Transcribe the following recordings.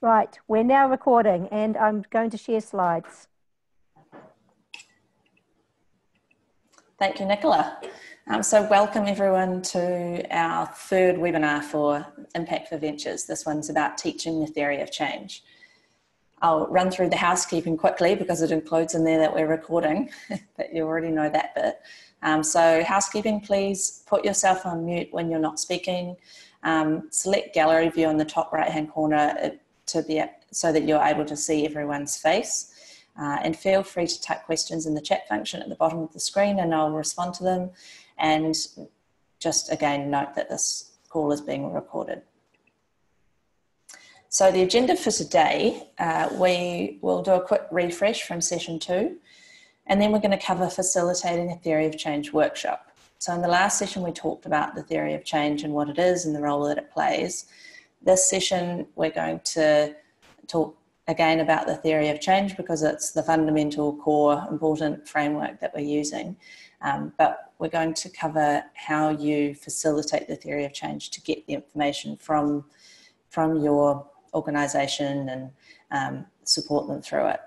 Right, we're now recording and I'm going to share slides. Thank you, Nicola. So welcome everyone to our third webinar for Impact for Ventures. This one's about teaching the theory of change. I'll run through the housekeeping quickly because it includes in there that we're recording, but you already know that bit. So housekeeping, please put yourself on mute when you're not speaking. Select gallery view in the top right-hand corner so that you're able to see everyone's face. And feel free to type questions in the chat function at the bottom of the screen and I'll respond to them. And just again, note that this call is being recorded. So the agenda for today, we will do a quick refresh from session 2, and then we're going to cover facilitating a theory of change workshop. So in the last session, we talked about the theory of change and what it is and the role that it plays. This session, we're going to talk again about the theory of change because it's the fundamental, core, important framework that we're using. But we're going to cover how you facilitate the theory of change to get the information from your organisation and support them through it.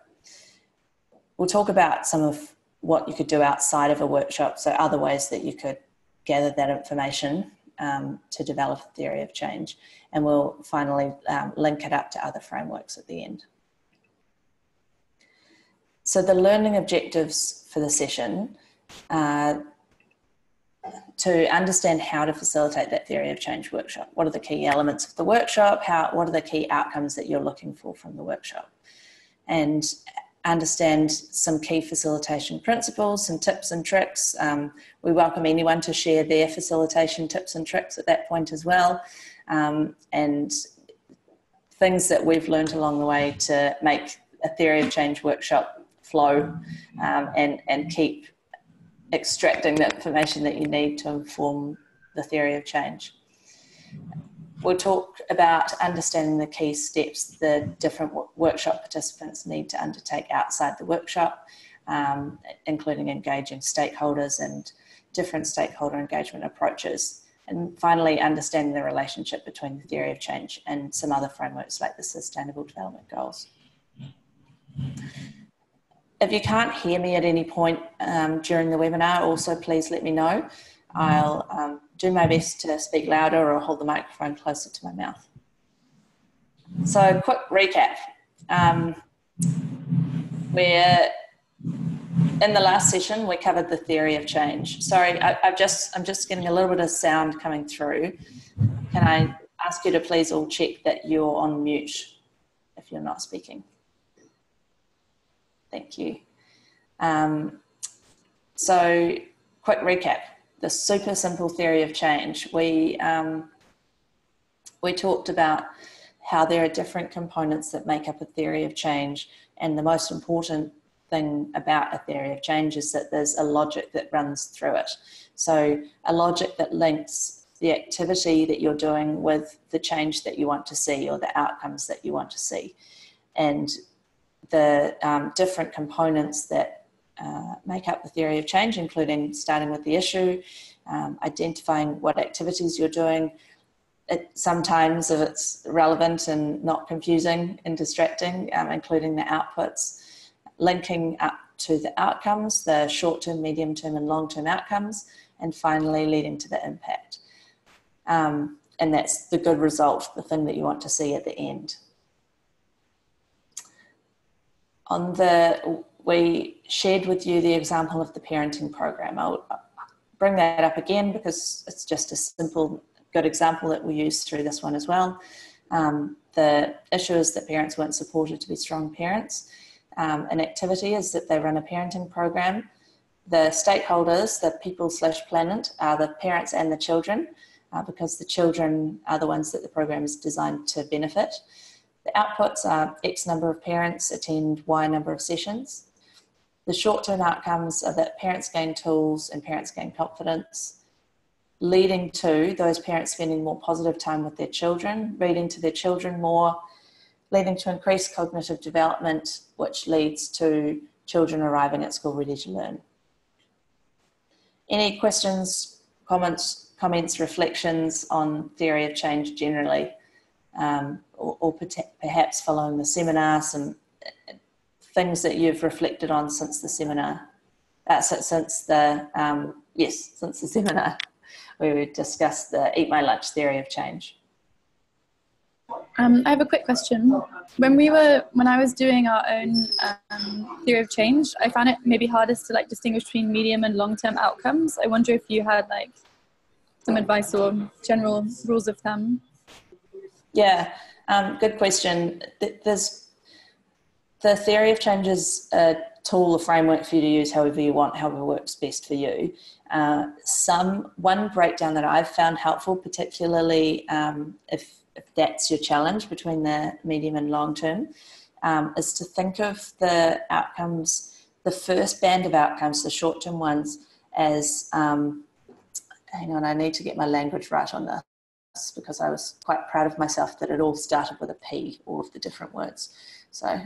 We'll talk about some of what you could do outside of a workshop, so other ways that you could gather that information to develop a theory of change. And we'll finally link it up to other frameworks at the end. So the learning objectives for the session to understand how to facilitate that theory of change workshop. What are the key elements of the workshop? What are the key outcomes that you're looking for from the workshop? And understand some key facilitation principles, some tips and tricks. We welcome anyone to share their facilitation tips and tricks at that point as well. And things that we've learned along the way to make a theory of change workshop flow and keep extracting the information that you need to inform the theory of change. We'll talk about understanding the key steps the different workshop participants need to undertake outside the workshop, including engaging stakeholders and different stakeholder engagement approaches. And finally, understanding the relationship between the theory of change and some other frameworks like the Sustainable Development Goals. If you can't hear me at any point during the webinar, also please let me know. I'll do my best to speak louder or hold the microphone closer to my mouth. So, quick recap. In the last session, we covered the theory of change. Sorry, I'm just getting a little bit of sound coming through. Can I ask you to please all check that you're on mute if you're not speaking? Thank you. So, quick recap. The super simple theory of change. We talked about how there are different components that make up a theory of change, and the most important thing about a theory of change is that there's a logic that runs through it. So a logic that links the activity that you're doing with the change that you want to see or the outcomes that you want to see. And the different components that make up the theory of change, including starting with the issue, identifying what activities you're doing. Sometimes, if it's relevant and not confusing and distracting, including the outputs, linking up to the outcomes, the short-term, medium-term and long-term outcomes, and finally leading to the impact. And that's the good result, the thing that you want to see at the end. We shared with you the example of the parenting program. I'll bring that up again because it's just a simple, good example that we use through this one as well. The issue is that parents weren't supported to be strong parents. An activity is that they run a parenting program. The stakeholders, the people/planet, are the parents and the children because the children are the ones that the program is designed to benefit. The outputs are X number of parents attend Y number of sessions. The short-term outcomes are that parents gain tools and parents gain confidence, leading to those parents spending more positive time with their children, reading to their children more, leading to increased cognitive development, which leads to children arriving at school ready to learn. Any questions, comments, reflections on theory of change generally? or perhaps following the seminar, some things that you've reflected on since the seminar, since the seminar where we discussed the Eat My Lunch theory of change. I have a quick question. When I was doing our own theory of change, I found it maybe hardest to like distinguish between medium and long-term outcomes. I wonder if you had like some advice or general rules of thumb. Yeah, good question. There's the theory of change is a tool, a framework for you to use however you want, however works best for you. One breakdown that I've found helpful, particularly if that's your challenge between the medium and long term, is to think of the outcomes, the first band of outcomes, the short term ones, as, hang on, I need to get my language right on this because I was quite proud of myself that it all started with a P, all of the different words. So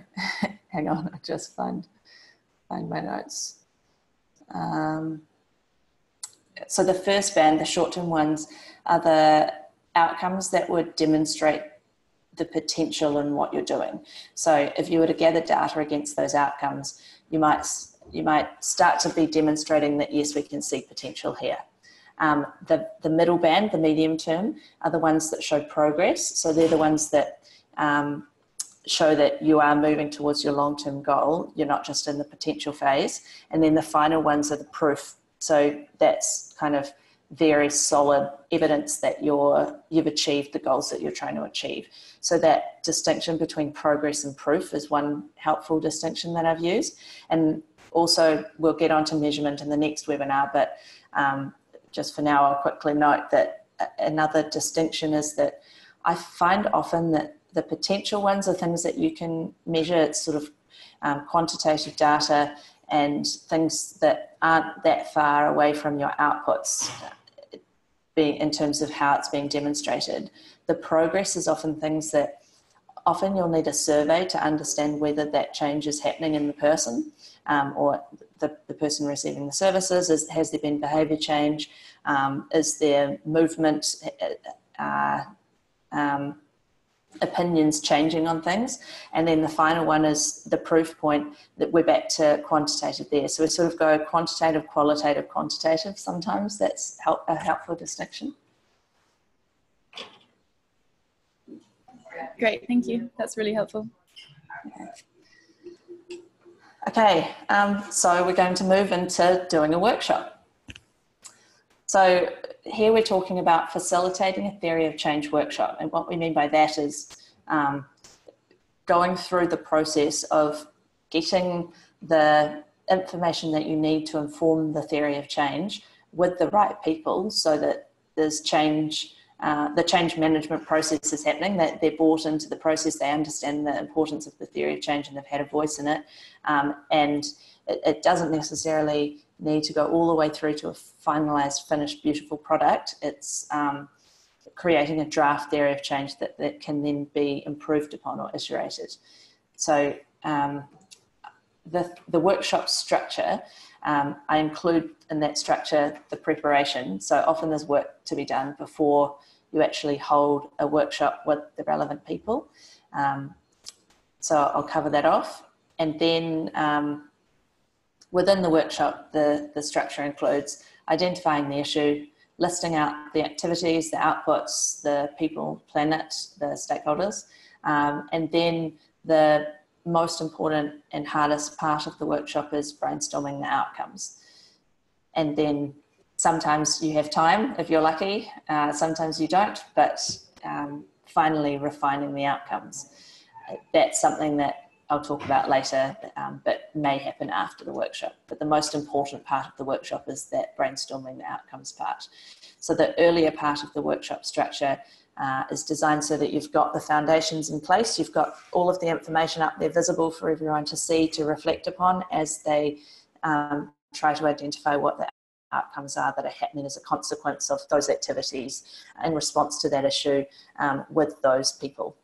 hang on, I just find my notes. So the first band, the short-term ones, are the outcomes that would demonstrate the potential in what you're doing. So if you were to gather data against those outcomes, you might start to be demonstrating that, yes, we can see potential here. The middle band, the medium term, are the ones that show progress. So they're the ones that show that you are moving towards your long-term goal. You're not just in the potential phase. And then the final ones are the proof. So that's kind of very solid evidence that you've achieved the goals that you're trying to achieve. So that distinction between progress and proof is one helpful distinction that I've used. And also we'll get onto measurement in the next webinar, but just for now, I'll quickly note that another distinction is that I find often that the potential ones are things that you can measure. It's sort of quantitative data and things that aren't that far away from your outputs being in terms of how it's being demonstrated. The progress is often things that often you'll need a survey to understand whether that change is happening in the person or the person receiving the services. Has there been behaviour change? Is there movement? Opinions changing on things. And then the final one is the proof point, that we're back to quantitative there. So we sort of go quantitative, qualitative, quantitative. Sometimes that's a helpful distinction. Great, thank you. That's really helpful. Okay, so we're going to move into doing a workshop. So here we're talking about facilitating a theory of change workshop. And what we mean by that is going through the process of getting the information that you need to inform the theory of change with the right people so that there's change, the change management process is happening, that they're bought into the process, they understand the importance of the theory of change and they've had a voice in it. And it doesn't necessarily need to go all the way through to a finalised, finished, beautiful product. It's creating a draft theory of change that can then be improved upon or iterated. So the workshop structure, I include in that structure the preparation. So often there's work to be done before you actually hold a workshop with the relevant people. So I'll cover that off. And then within the workshop, the structure includes identifying the issue, listing out the activities, the outputs, the people, planet, the stakeholders, and then the most important and hardest part of the workshop is brainstorming the outcomes. And then sometimes you have time if you're lucky, sometimes you don't, but finally refining the outcomes. That's something that I'll talk about later, but may happen after the workshop. But the most important part of the workshop is that brainstorming the outcomes part. So the earlier part of the workshop structure is designed so that you've got the foundations in place, you've got all of the information up there visible for everyone to see, to reflect upon as they try to identify what the outcomes are that are happening as a consequence of those activities in response to that issue with those people.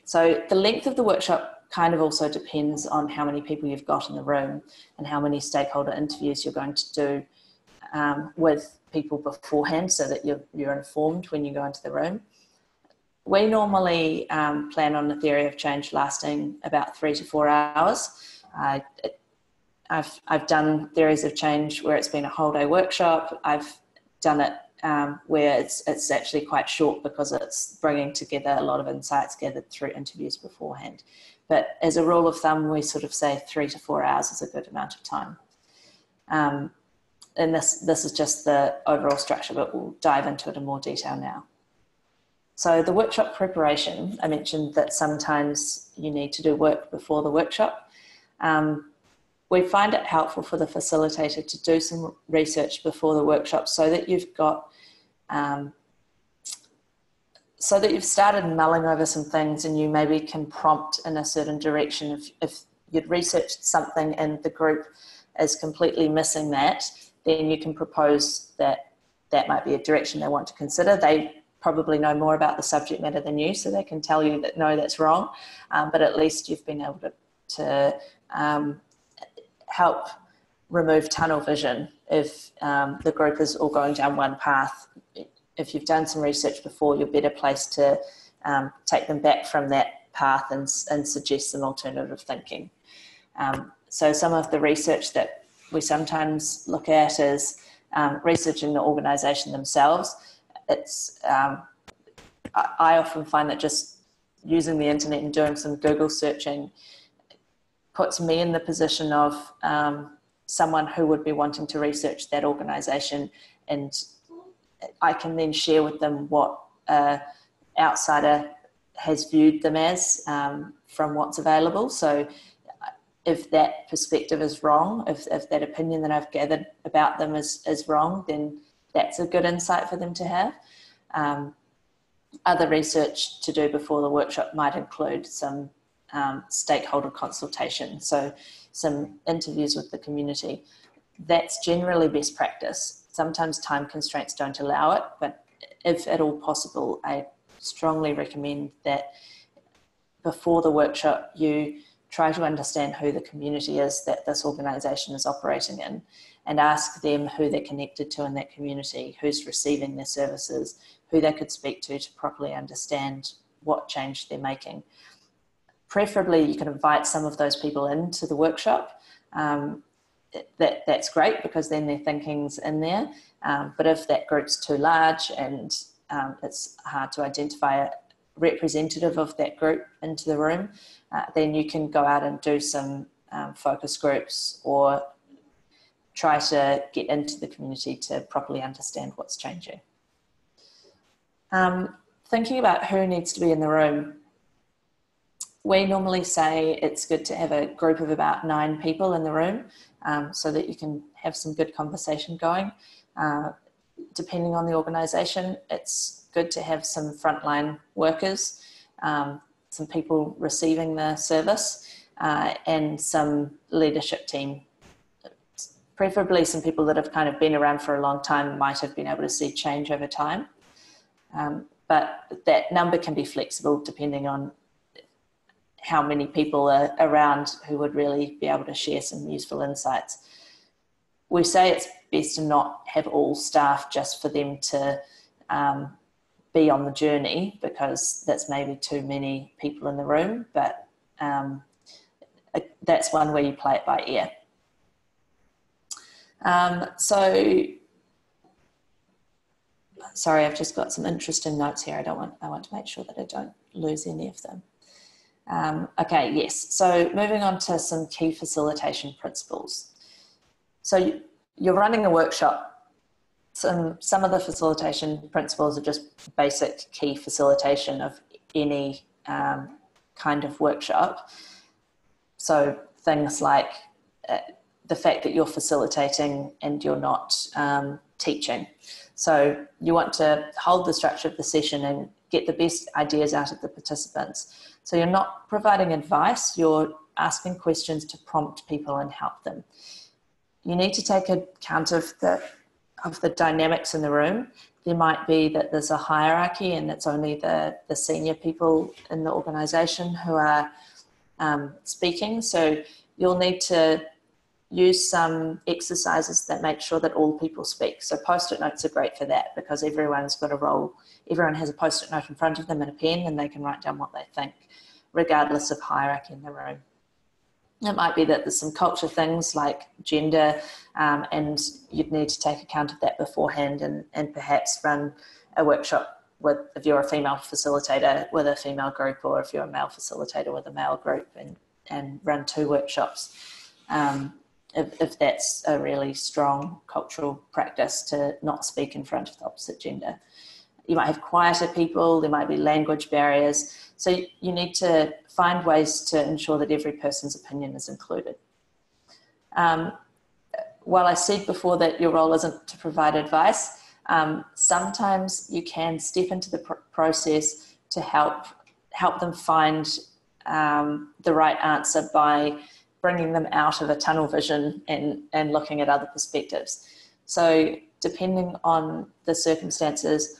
So the length of the workshop kind of also depends on how many people you've got in the room and how many stakeholder interviews you're going to do with people beforehand so that you're informed when you go into the room. We normally plan on the theory of change lasting about 3 to 4 hours. I've done theories of change where it's been a whole day workshop. I've done it where it's actually quite short because it's bringing together a lot of insights gathered through interviews beforehand. But as a rule of thumb, we sort of say 3 to 4 hours is a good amount of time. And this is just the overall structure, but we'll dive into it in more detail now. So the workshop preparation, I mentioned that sometimes you need to do work before the workshop. We find it helpful for the facilitator to do some research before the workshop so that you've got, so that you've started mulling over some things and you maybe can prompt in a certain direction. If you'd researched something and the group is completely missing that, then you can propose that that might be a direction they want to consider. They probably know more about the subject matter than you, so they can tell you that, no, that's wrong. But at least you've been able to help remove tunnel vision if the group is all going down one path. If you've done some research before, you're better placed to take them back from that path and suggest some alternative thinking. So some of the research that we sometimes look at is research in the organisation themselves. It's I often find that just using the internet and doing some Google searching puts me in the position of someone who would be wanting to research that organisation, and I can then share with them what an outsider has viewed them as from what's available. So if that perspective is wrong, if that opinion that I've gathered about them is wrong, then that's a good insight for them to have. Other research to do before the workshop might include some stakeholder consultation, so some interviews with the community. That's generally best practice. Sometimes time constraints don't allow it, but if at all possible, I strongly recommend that before the workshop you try to understand who the community is that this organisation is operating in, and ask them who they're connected to in that community, who's receiving their services, who they could speak to properly understand what change they're making. Preferably, you can invite some of those people into the workshop. That's great because then their thinking's in there. But if that group's too large and it's hard to identify a representative of that group into the room, then you can go out and do some focus groups or try to get into the community to properly understand what's changing. Thinking about who needs to be in the room, we normally say it's good to have a group of about 9 people in the room so that you can have some good conversation going. Depending on the organisation, it's good to have some frontline workers, some people receiving the service, and some leadership team. Preferably some people that have kind of been around for a long time and might have been able to see change over time. But that number can be flexible depending on how many people are around who would really be able to share some useful insights. We say it's best to not have all staff just for them to be on the journey, because that's maybe too many people in the room, but that's one where you play it by ear. Sorry, I've just got some interesting notes here. I want to make sure that I don't lose any of them. Okay, yes. So moving on to some key facilitation principles. So you're running a workshop. Some of the facilitation principles are just basic key facilitation of any kind of workshop. So things like the fact that you're facilitating and you're not teaching. So you want to hold the structure of the session and get the best ideas out of the participants. So you're not providing advice, you're asking questions to prompt people and help them. You need to take account of the dynamics in the room. There might be that there's a hierarchy and it's only the senior people in the organisation who are speaking. So you'll need to use some exercises that make sure that all people speak. So post-it notes are great for that, because everyone's got a role. Everyone has a post-it note in front of them and a pen, and they can write down what they think, regardless of hierarchy in the room. It might be that there's some culture things like gender, and you'd need to take account of that beforehand, and perhaps run a workshop with, if you're a female facilitator, with a female group, or if you're a male facilitator with a male group, and run 2 workshops. If that's a really strong cultural practice to not speak in front of the opposite gender. You might have quieter people, there might be language barriers. So you need to find ways to ensure that every person's opinion is included. While I said before that your role isn't to provide advice, sometimes you can step into the process to help them find the right answer by bringing them out of a tunnel vision and looking at other perspectives. So depending on the circumstances,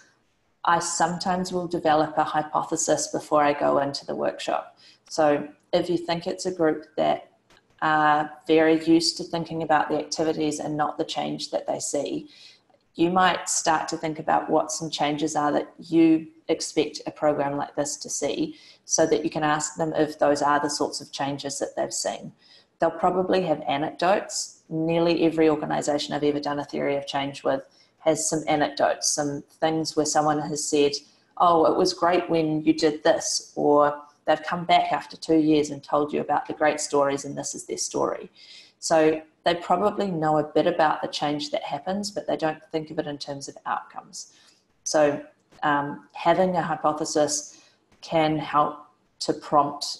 I sometimes will develop a hypothesis before I go into the workshop. So if you think it's a group that are very used to thinking about the activities and not the change that they see, you might start to think about what some changes are that you expect a program like this to see, so that you can ask them if those are the sorts of changes that they've seen. They'll probably have anecdotes. Nearly every organisation I've ever done a theory of change with has some anecdotes, some things where someone has said, oh, it was great when you did this, or they've come back after 2 years and told you about the great stories and this is their story. So they probably know a bit about the change that happens, but they don't think of it in terms of outcomes. So having a hypothesis can help to prompt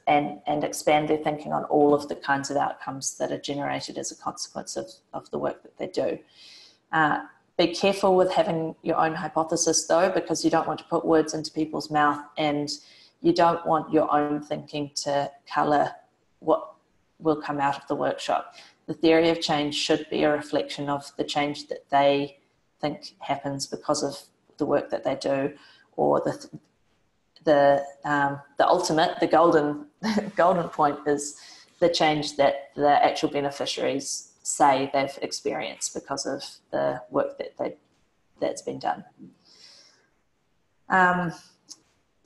and expand their thinking on all of the kinds of outcomes that are generated as a consequence of the work that they do. Be careful with having your own hypothesis though, because you don't want to put words into people's mouth, and you don't want your own thinking to colour what will come out of the workshop. The theory of change should be a reflection of the change that they think happens because of the work that they do, or the ultimate, the golden point is the change that the actual beneficiaries say they've experienced because of the work that's been done.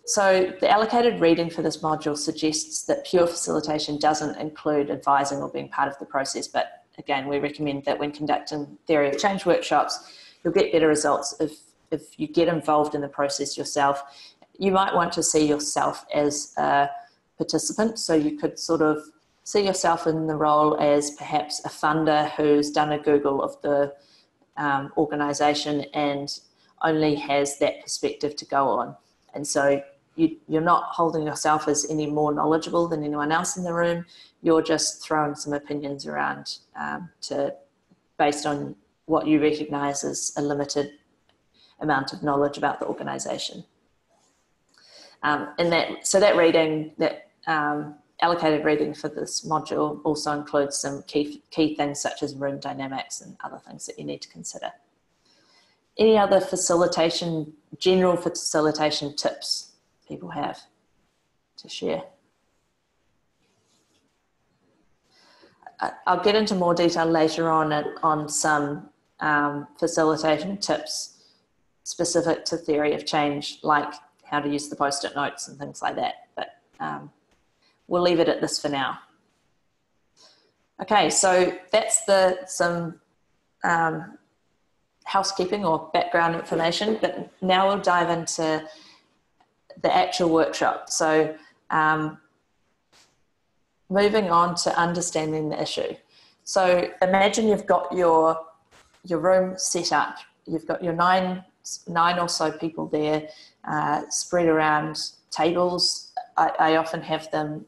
So the allocated reading for this module suggests that pure facilitation doesn't include advising or being part of the process, but again, we recommend that when conducting theory of change workshops, you'll get better results if you get involved in the process yourself. You might want to see yourself as a participant, so you could sort of see yourself in the role as perhaps a funder who's done a Google of the organisation and only has that perspective to go on. And so you're not holding yourself as any more knowledgeable than anyone else in the room. You're just throwing some opinions around based on what you recognise as a limited amount of knowledge about the organisation. So that reading, that allocated reading for this module also includes some key things such as room dynamics and other things that you need to consider. Any other general facilitation tips people have to share? I'll get into more detail later on some facilitation tips specific to theory of change, like how to use the post-it notes and things like that, but we'll leave it at this for now. Okay, so that's some housekeeping or background information, but now we'll dive into the actual workshop. So moving on to understanding the issue. So imagine you've got your room set up. You've got your nine or so people there spread around tables. I often have them,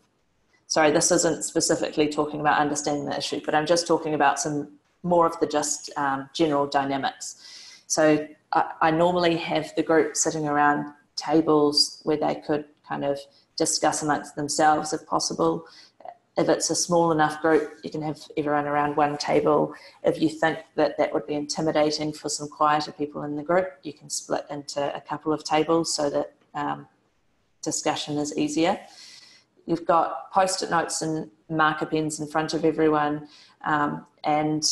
sorry, this isn't specifically talking about understanding the issue, but I'm just talking about some more of the just general dynamics. So I normally have the group sitting around tables where they could kind of discuss amongst themselves if possible. If it's a small enough group, you can have everyone around one table. If you think that that would be intimidating for some quieter people in the group, you can split into a couple of tables so that discussion is easier. You've got post-it notes and marker pens in front of everyone, and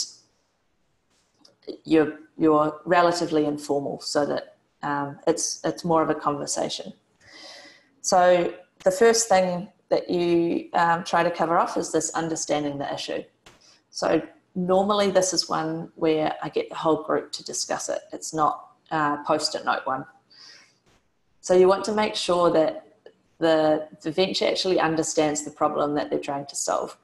you're relatively informal, so that it's more of a conversation. So the first thing that you try to cover off is this understanding the issue. So normally this is one where I get the whole group to discuss it. It's not post-it note one. So you want to make sure that the venture actually understands the problem that they're trying to solve.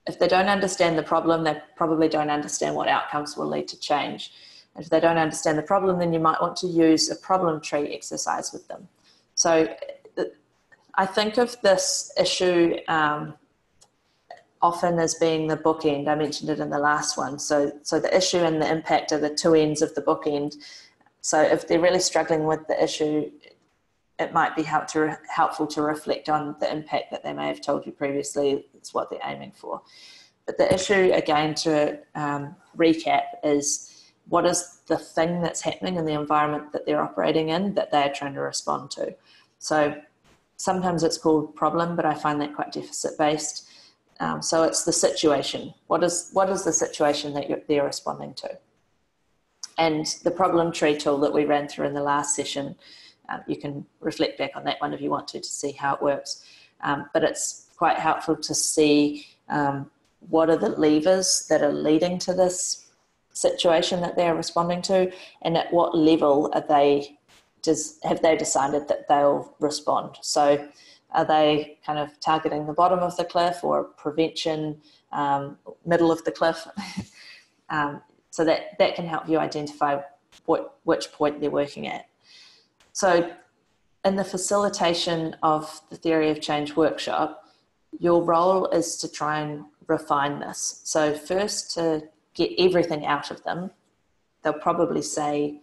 If they don't understand the problem, they probably don't understand what outcomes will lead to change. And if they don't understand the problem, then you might want to use a problem tree exercise with them. So I think of this issue often as being the bookend. I mentioned it in the last one. So the issue and the impact are the two ends of the bookend. So if they're really struggling with the issue, it might be helpful to reflect on the impact that they may have told you previously. It's what they're aiming for. But the issue, again, to recap, is what is the thing that's happening in the environment that they're operating in that they're trying to respond to. So sometimes it's called problem, but I find that quite deficit-based. So it's the situation. What is the situation that they're responding to? And the problem tree tool that we ran through in the last session, you can reflect back on that one if you want to see how it works. But it's quite helpful to see what are the levers that are leading to this situation that they're responding to, and at what level have they decided that they'll respond. So are they kind of targeting the bottom of the cliff, or prevention, middle of the cliff? So that can help you identify which point they're working at. So in the facilitation of the Theory of Change workshop, your role is to try and refine this. So first, to get everything out of them, they'll probably say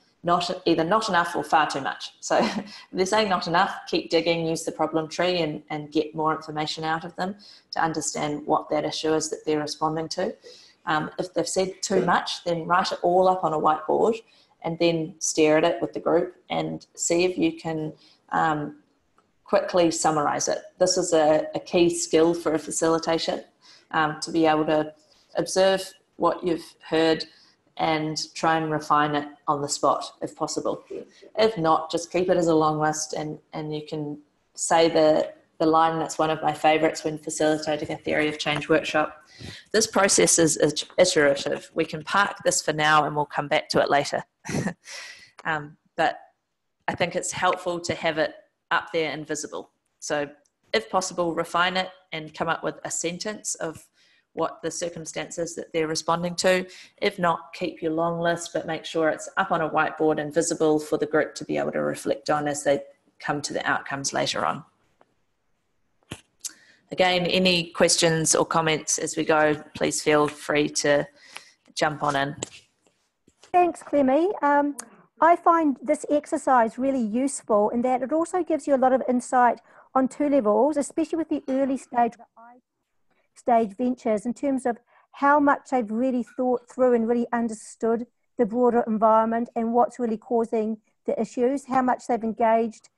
either not enough or far too much. So if they're saying not enough, keep digging, use the problem tree and get more information out of them to understand what that issue is that they're responding to. If they've said too much, then write it all up on a whiteboard and then stare at it with the group and see if you can quickly summarize it. This is a key skill for a facilitation, to be able to observe what you've heard and try and refine it on the spot if possible. If not, just keep it as a long list, and you can say the line that's one of my favorites when facilitating a Theory of Change workshop. This process is iterative. We can park this for now and we'll come back to it later. But I think it's helpful to have it up there and visible. So if possible, refine it and come up with a sentence of what the circumstances that they're responding to. If not, keep your long list, but make sure it's up on a whiteboard and visible for the group to be able to reflect on as they come to the outcomes later on. Again, any questions or comments as we go, please feel free to jump on in. Thanks, Clemmy. I find this exercise really useful in that it also gives you a lot of insight on two levels, especially with the early stage ventures, in terms of how much they've really thought through and really understood the broader environment and what's really causing the issues, how much they've engaged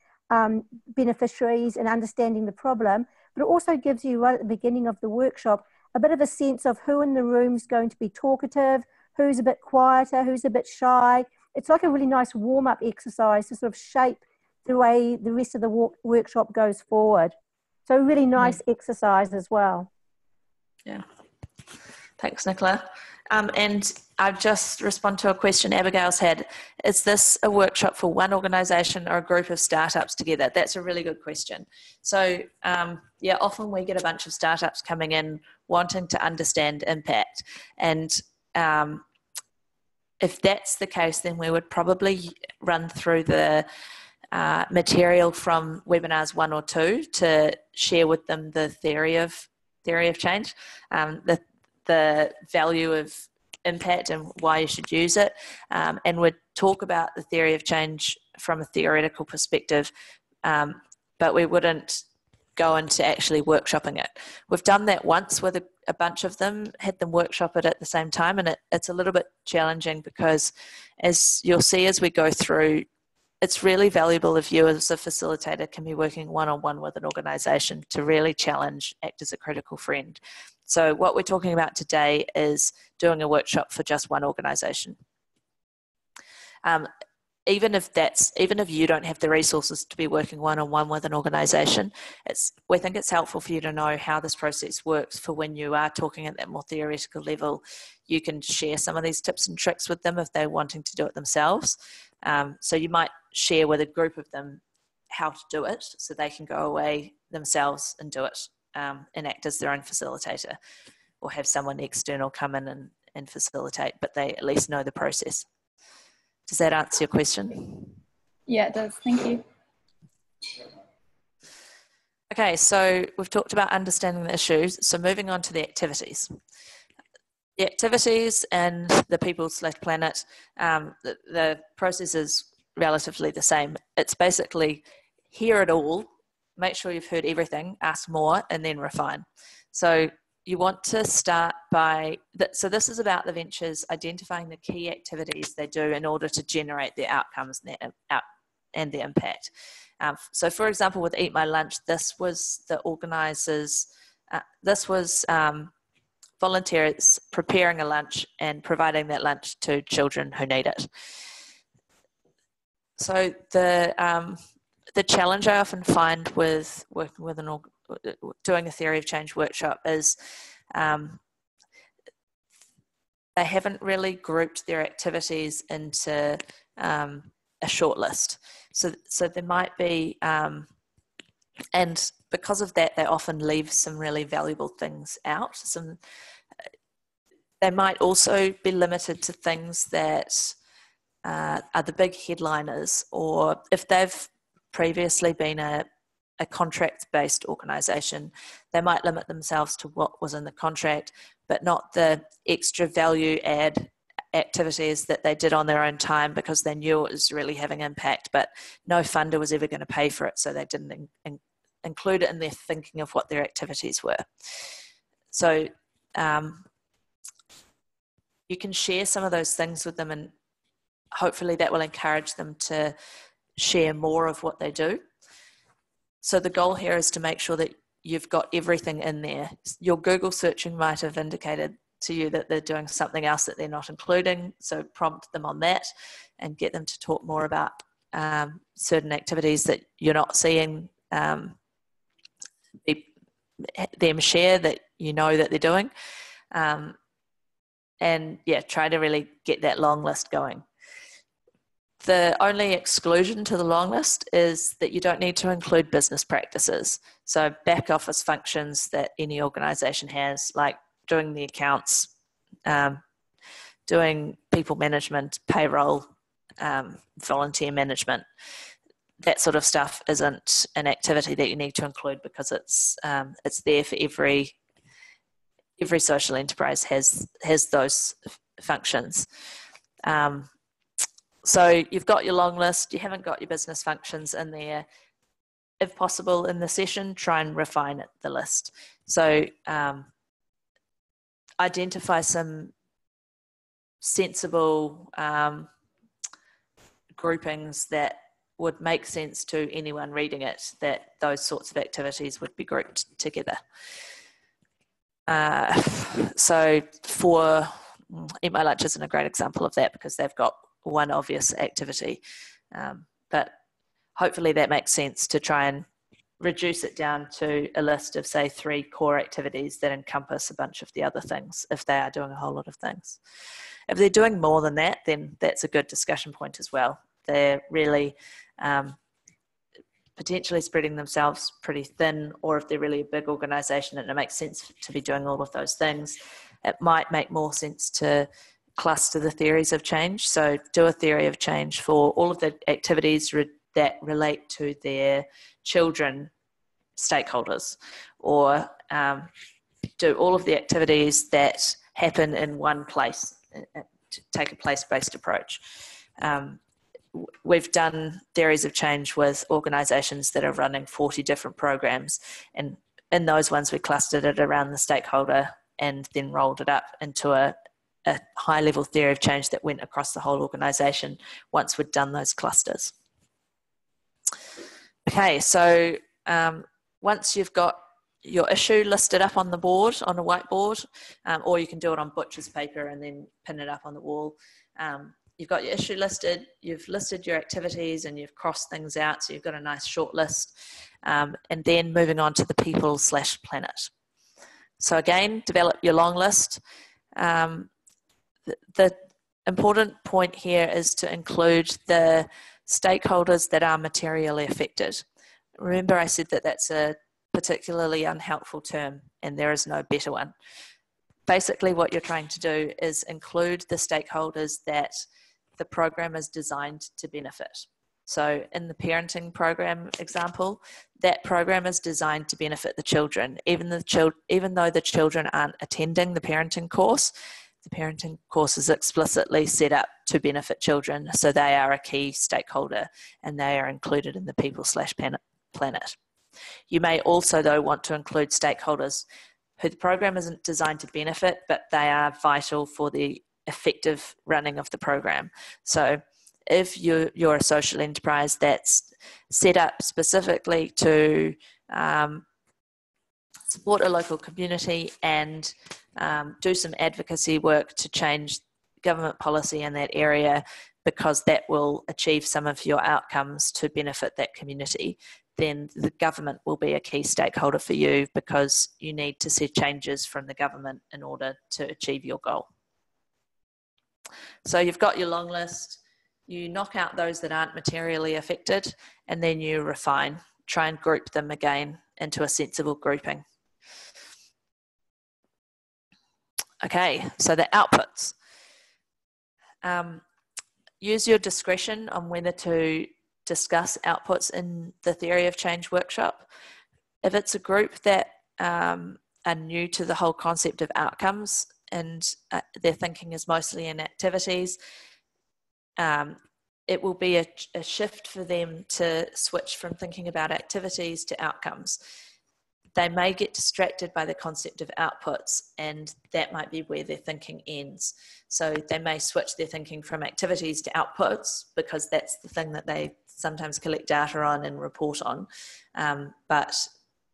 beneficiaries in understanding the problem. But it also gives you, right at the beginning of the workshop, a bit of a sense of who in the room is going to be talkative, who's a bit quieter, who's a bit shy. It's like a really nice warm-up exercise to sort of shape the way the rest of the workshop goes forward. So really nice exercise as well. Yeah. Thanks, Nicola. And I've just responded to a question Abigail's had. Is this a workshop for one organisation or a group of startups together? That's a really good question. So, yeah, often we get a bunch of startups coming in wanting to understand impact. And if that's the case, then we would probably run through the material from webinars 1 or 2 to share with them the theory of change, the value of impact and why you should use it, and would talk about the theory of change from a theoretical perspective, but we wouldn't go into actually workshopping it. We've done that once with a bunch of them, had them workshop it at the same time, and it's a little bit challenging because, as you'll see as we go through, it's really valuable if you as a facilitator can be working one-on-one with an organisation to really challenge, act as a critical friend. So what we're talking about today is doing a workshop for just one organisation. Even if you don't have the resources to be working one-on-one with an organisation, we think it's helpful for you to know how this process works for when you are talking at that more theoretical level. You can share some of these tips and tricks with them if they're wanting to do it themselves. So you might share with a group of them how to do it so they can go away themselves and do it and act as their own facilitator, or have someone external come in and facilitate, but they at least know the process. Does that answer your question? Yeah, it does. Thank you. Okay, so we've talked about understanding the issues. So moving on to the activities. The activities and the people/planet, the process is relatively the same. It's basically hear it all, make sure you've heard everything, ask more, and then refine. So you want to start by, so this is about the ventures identifying the key activities they do in order to generate their outcomes and the impact. So for example, with Eat My Lunch, this was the organisers, volunteers preparing a lunch and providing that lunch to children who need it. So the challenge I often find with working with doing a theory of change workshop is they haven't really grouped their activities into a short list. So there might be, and because of that, they often leave some really valuable things out. They might also be limited to things that are the big headliners, or if they've previously been a contract-based organisation, they might limit themselves to what was in the contract, but not the extra value add activities that they did on their own time because they knew it was really having impact, but no funder was ever going to pay for it, so they didn't include it in their thinking of what their activities were. So you can share some of those things with them, and hopefully that will encourage them to share more of what they do. So the goal here is to make sure that you've got everything in there. Your Google searching might have indicated to you that they're doing something else that they're not including, so prompt them on that and get them to talk more about certain activities that you're not seeing them share that you know that they're doing. And yeah, try to really get that long list going. The only exclusion to the long list is that you don't need to include business practices. So back office functions that any organisation has, like doing the accounts, doing people management, payroll, volunteer management, that sort of stuff isn't an activity that you need to include because it's there for every social enterprise has those functions. So you've got your long list, you haven't got your business functions in there. If possible in the session, try and refine the list. So identify some sensible groupings that would make sense to anyone reading it, that those sorts of activities would be grouped together. So for Eat My Lunch isn't a great example of that because they've got one obvious activity, but hopefully that makes sense to try and reduce it down to a list of, say, 3 core activities that encompass a bunch of the other things if they are doing a whole lot of things. If they're doing more than that, then that's a good discussion point as well. They're really potentially spreading themselves pretty thin, or if they're really a big organisation and it makes sense to be doing all of those things, it might make more sense to cluster the theories of change. So do a theory of change for all of the activities that relate to their children stakeholders, or do all of the activities that happen in one place, take a place-based approach. We've done theories of change with organisations that are running 40 different programs, and in those ones we clustered it around the stakeholder and then rolled it up into a high-level theory of change that went across the whole organisation once we'd done those clusters. Okay, so once you've got your issue listed up on the board, on a whiteboard, or you can do it on butcher's paper and then pin it up on the wall. You've got your issue listed, you've listed your activities and you've crossed things out, so you've got a nice short list, and then moving on to the people/planet. So again, develop your long list. The important point here is to include the stakeholders that are materially affected. Remember I said that that's a particularly unhelpful term and there is no better one. Basically what you're trying to do is include the stakeholders that the program is designed to benefit. So in the parenting program example, that program is designed to benefit the children. Even though the children aren't attending the parenting course is explicitly set up to benefit children, so they are a key stakeholder and they are included in the people/planet. You may also, though, want to include stakeholders who the program isn't designed to benefit, but they are vital for the effective running of the program. So if you're a social enterprise that's set up specifically to support a local community and do some advocacy work to change government policy in that area, because that will achieve some of your outcomes to benefit that community, then the government will be a key stakeholder for you, because you need to see changes from the government in order to achieve your goal. So you've got your long list, you knock out those that aren't materially affected, and then you refine, try and group them again into a sensible grouping. Okay, so the outputs. Use your discretion on whether to discuss outputs in the Theory of Change workshop. If it's a group that are new to the whole concept of outcomes and their thinking is mostly in activities, it will be a shift for them to switch from thinking about activities to outcomes. They may get distracted by the concept of outputs, and that might be where their thinking ends. So they may switch their thinking from activities to outputs, because that's the thing that they sometimes collect data on and report on. But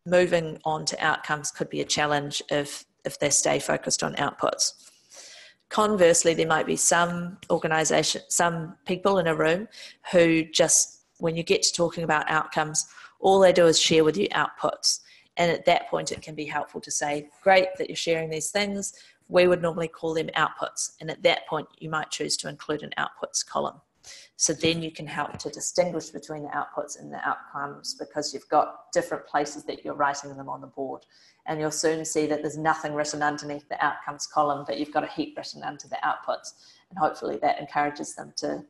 moving on to outcomes could be a challenge if they stay focused on outputs. Conversely, there might be some people in a room who just, when you get to talking about outcomes, all they do is share with you outputs. And at that point, it can be helpful to say, great that you're sharing these things. We would normally call them outputs. And at that point, you might choose to include an outputs column. So then you can help to distinguish between the outputs and the outcomes, because you've got different places that you're writing them on the board. And you'll soon see that there's nothing written underneath the outcomes column, but you've got a heap written under the outputs. And hopefully that encourages them to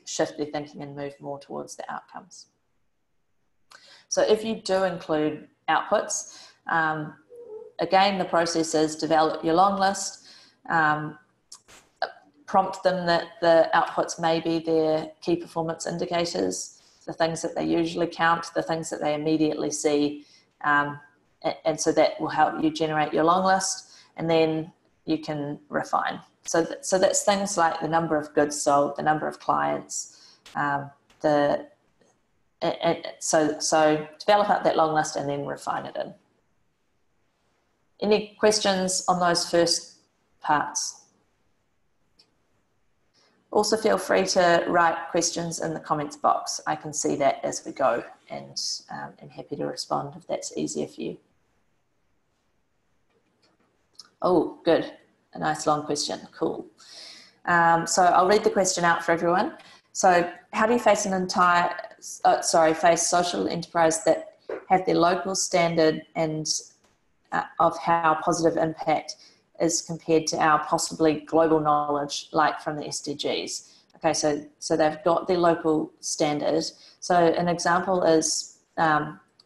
shift their thinking and move more towards the outcomes. So if you do include outputs, again, the process is develop your long list, prompt them that the outputs may be their key performance indicators, the things that they usually count, the things that they immediately see, and so that will help you generate your long list, and then you can refine. So that's things like the number of goods sold, the number of clients, so develop up that long list and then refine it in. Any questions on those first parts? Also feel free to write questions in the comments box. I can see that as we go, and I'm happy to respond if that's easier for you. Oh, good. A nice long question. Cool. So I'll read the question out for everyone. So how do you face face social enterprise that have their local standard and of how positive impact is compared to our possibly global knowledge, like from the SDGs? Okay, so they've got their local standard. So an example is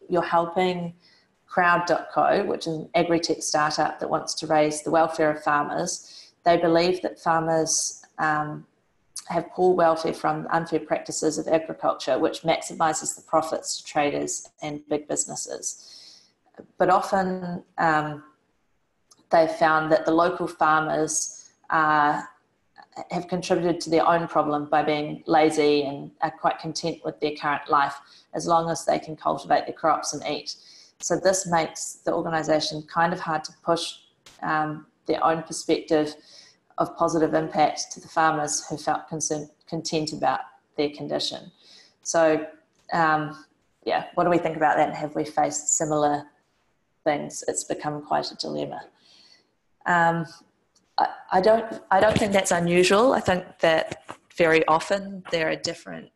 you're helping Crowd.co, which is an agri-tech startup that wants to raise the welfare of farmers. They believe that farmers have poor welfare from unfair practices of agriculture, which maximises the profits to traders and big businesses. But often they've found that the local farmers have contributed to their own problem by being lazy and are quite content with their current life as long as they can cultivate their crops and eat. So this makes the organisation kind of hard to push their own perspective of positive impact to the farmers who felt content about their condition. So yeah, what do we think about that, and have we faced similar things? It's become quite a dilemma. I don't think that's unusual. I think that very often there are different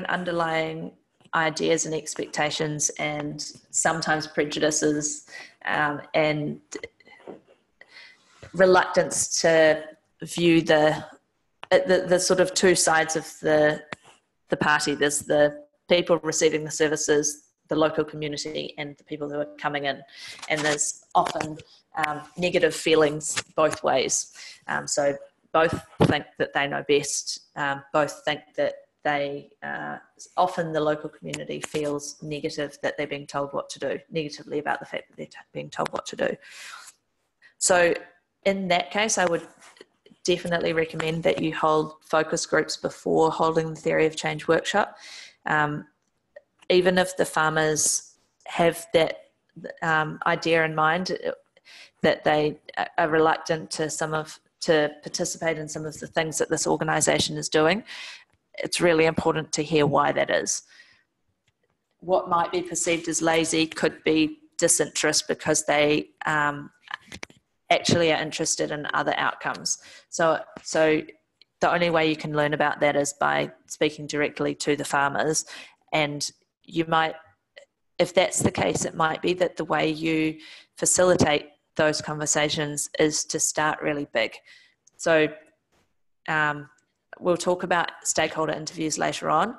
underlying ideas and expectations, and sometimes prejudices and reluctance to view the sort of two sides of the party. There's the people receiving the services, the local community, and the people who are coming in, and there's often negative feelings both ways. So both think that they know best, both think that they often the local community feels negative that they're being told what to do, negatively about the fact that they're being told what to do. So in that case, I would definitely recommend that you hold focus groups before holding the Theory of Change workshop. Even if the farmers have that idea in mind, that they are reluctant to participate in some of the things that this organisation is doing, it's really important to hear why that is. What might be perceived as lazy could be disinterest because they actually are interested in other outcomes. So the only way you can learn about that is by speaking directly to the farmers. And you might, if that's the case, it might be that the way you facilitate those conversations is to start really big. So we'll talk about stakeholder interviews later on,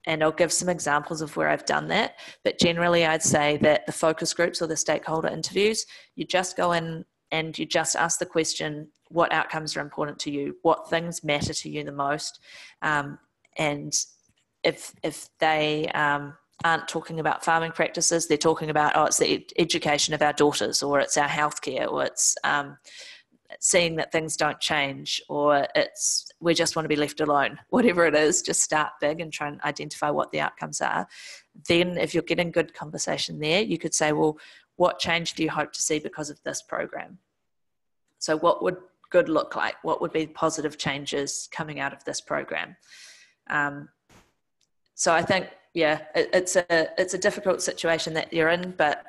and I'll give some examples of where I've done that. But generally, I'd say that the focus groups or the stakeholder interviews, you just go in and you just ask the question, what outcomes are important to you? What things matter to you the most? And if they aren't talking about farming practices, they're talking about, oh, it's the education of our daughters, or it's our healthcare, or it's seeing that things don't change, or it's we just want to be left alone. Whatever it is, just start big and try and identify what the outcomes are. Then if you're getting good conversation there, you could say, well, what change do you hope to see because of this program? So what would good look like? What would be positive changes coming out of this program? So I think, yeah, it's a difficult situation that you're in, but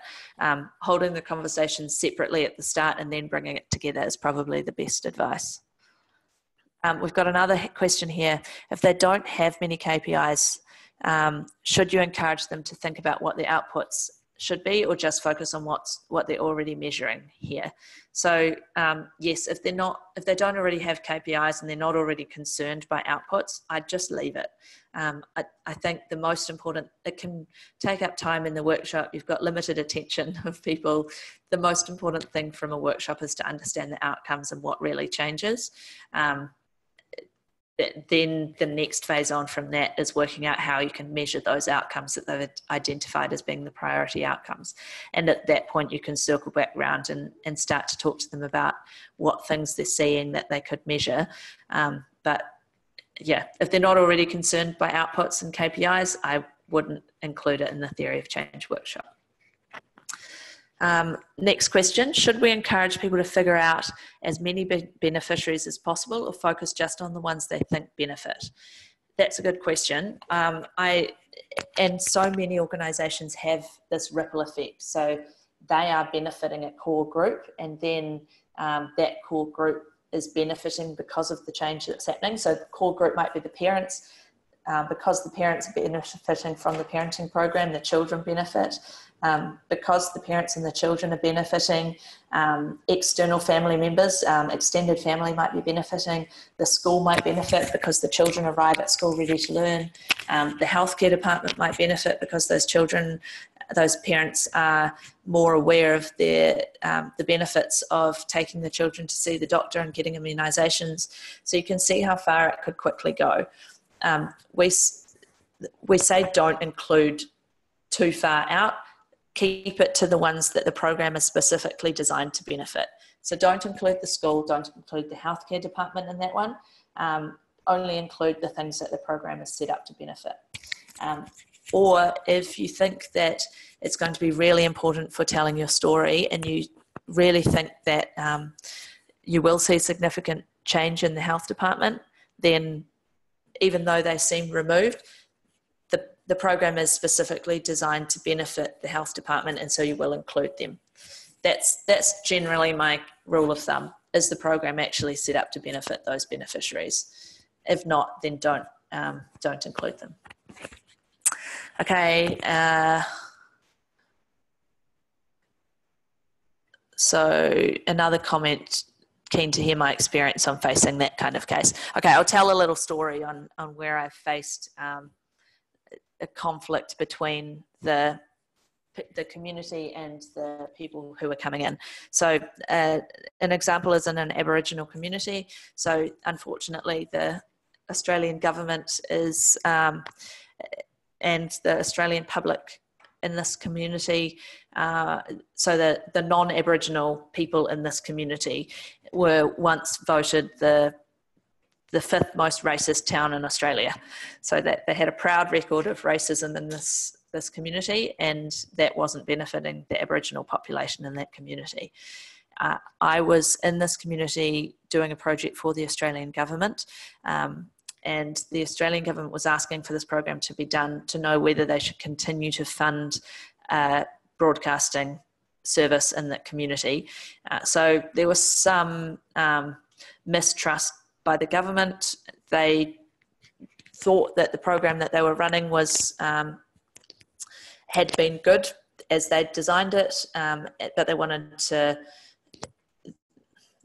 holding the conversation separately at the start and then bringing it together is probably the best advice. We've got another question here. If they don't have many KPIs, should you encourage them to think about what the outputs should be, or just focus on what they're already measuring here? So yes, if they don't already have KPIs and they're not already concerned by outputs, I'd just leave it. I think the most important, it can take up time in the workshop. You've got limited attention of people. The most important thing from a workshop is to understand the outcomes and what really changes. Then the next phase on from that is working out how you can measure those outcomes that they've identified as being the priority outcomes. And at that point, you can circle back around and start to talk to them about what things they're seeing that they could measure. But yeah, if they're not already concerned by outputs and KPIs, I wouldn't include it in the Theory of Change workshop. Next question, should we encourage people to figure out as many beneficiaries as possible, or focus just on the ones they think benefit? That's a good question. And so many organisations have this ripple effect. So they are benefiting a core group, and then that core group is benefiting because of the change that's happening. So the core group might be the parents. Because the parents are benefiting from the parenting program, the children benefit. Because the parents and the children are benefiting, external family members, extended family might be benefiting. The school might benefit because the children arrive at school ready to learn. The healthcare department might benefit because those parents are more aware of the benefits of taking the children to see the doctor and getting immunisations. So you can see how far it could quickly go. We say don't include too far out. Keep it to the ones that the program is specifically designed to benefit. So don't include the school, don't include the healthcare department in that one. Only include the things that the program is set up to benefit. Or if you think that it's going to be really important for telling your story and you really think that you will see significant change in the health department, then even though they seem removed, the program is specifically designed to benefit the health department, and so you will include them. That's generally my rule of thumb. Is the program actually set up to benefit those beneficiaries? If not, then don't include them. Okay. So another comment, keen to hear my experience on facing that kind of case. Okay, I'll tell a little story on where I faced a conflict between the community and the people who were coming in. So an example is in an Aboriginal community. So unfortunately, the Australian government is and the Australian public in this community, so the non-Aboriginal people in this community were once voted the fifth most racist town in Australia. So that they had a proud record of racism in this community, and that wasn't benefiting the Aboriginal population in that community. I was in this community doing a project for the Australian government, and the Australian government was asking for this program to be done to know whether they should continue to fund broadcasting service in that community. So there was some mistrust by the government. They thought that the program that they were running was had been good as they designed it, but they wanted to.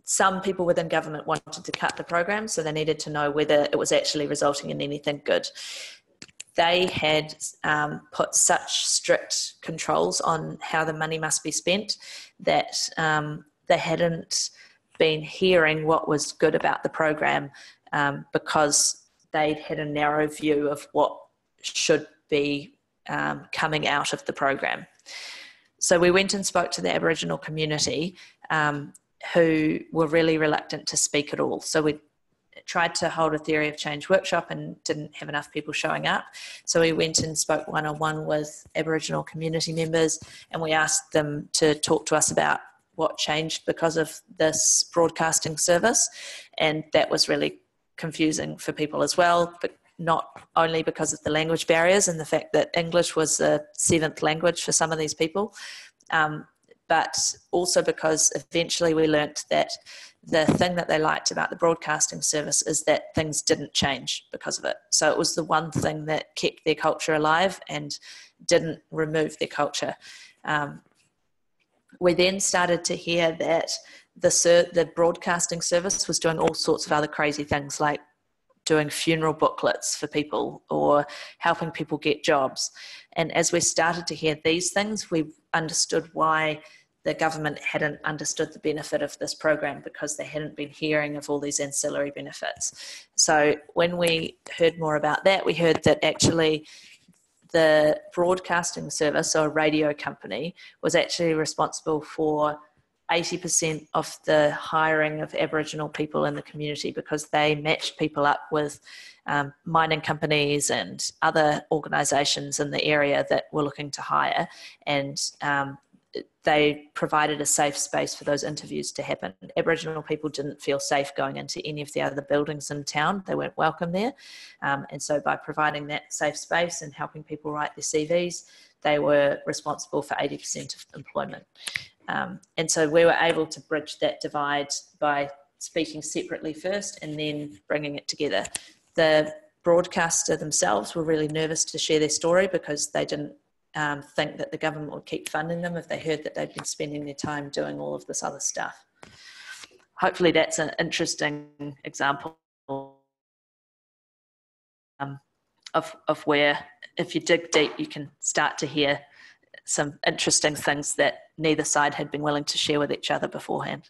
Some people within government wanted to cut the program, so they needed to know whether it was actually resulting in anything good. They had put such strict controls on how the money must be spent that they hadn't been hearing what was good about the program because they'd had a narrow view of what should be coming out of the program. So we went and spoke to the Aboriginal community who were really reluctant to speak at all. So we tried to hold a theory of change workshop and didn't have enough people showing up. So we went and spoke one-on-one with Aboriginal community members, and we asked them to talk to us about what changed because of this broadcasting service. And that was really confusing for people as well, but not only because of the language barriers and the fact that English was the seventh language for some of these people, but also because eventually we learnt that the thing that they liked about the broadcasting service is that things didn't change because of it. So it was the one thing that kept their culture alive and didn't remove their culture. We then started to hear that the broadcasting service was doing all sorts of other crazy things, like doing funeral booklets for people or helping people get jobs. And as we started to hear these things, we understood why the government hadn't understood the benefit of this program, because they hadn't been hearing of all these ancillary benefits. So when we heard more about that, we heard that actually the broadcasting service, or a radio company, was actually responsible for 80% of the hiring of Aboriginal people in the community, because they matched people up with mining companies and other organisations in the area that were looking to hire, and they provided a safe space for those interviews to happen. Aboriginal people didn't feel safe going into any of the other buildings in town. They weren't welcome there. And so by providing that safe space and helping people write their CVs, they were responsible for 80% of employment. And so we were able to bridge that divide by speaking separately first and then bringing it together. The broadcaster themselves were really nervous to share their story because they didn't think that the government would keep funding them if they heard that they'd been spending their time doing all of this other stuff. Hopefully that's an interesting example of where, if you dig deep, you can start to hear some interesting things that neither side had been willing to share with each other beforehand.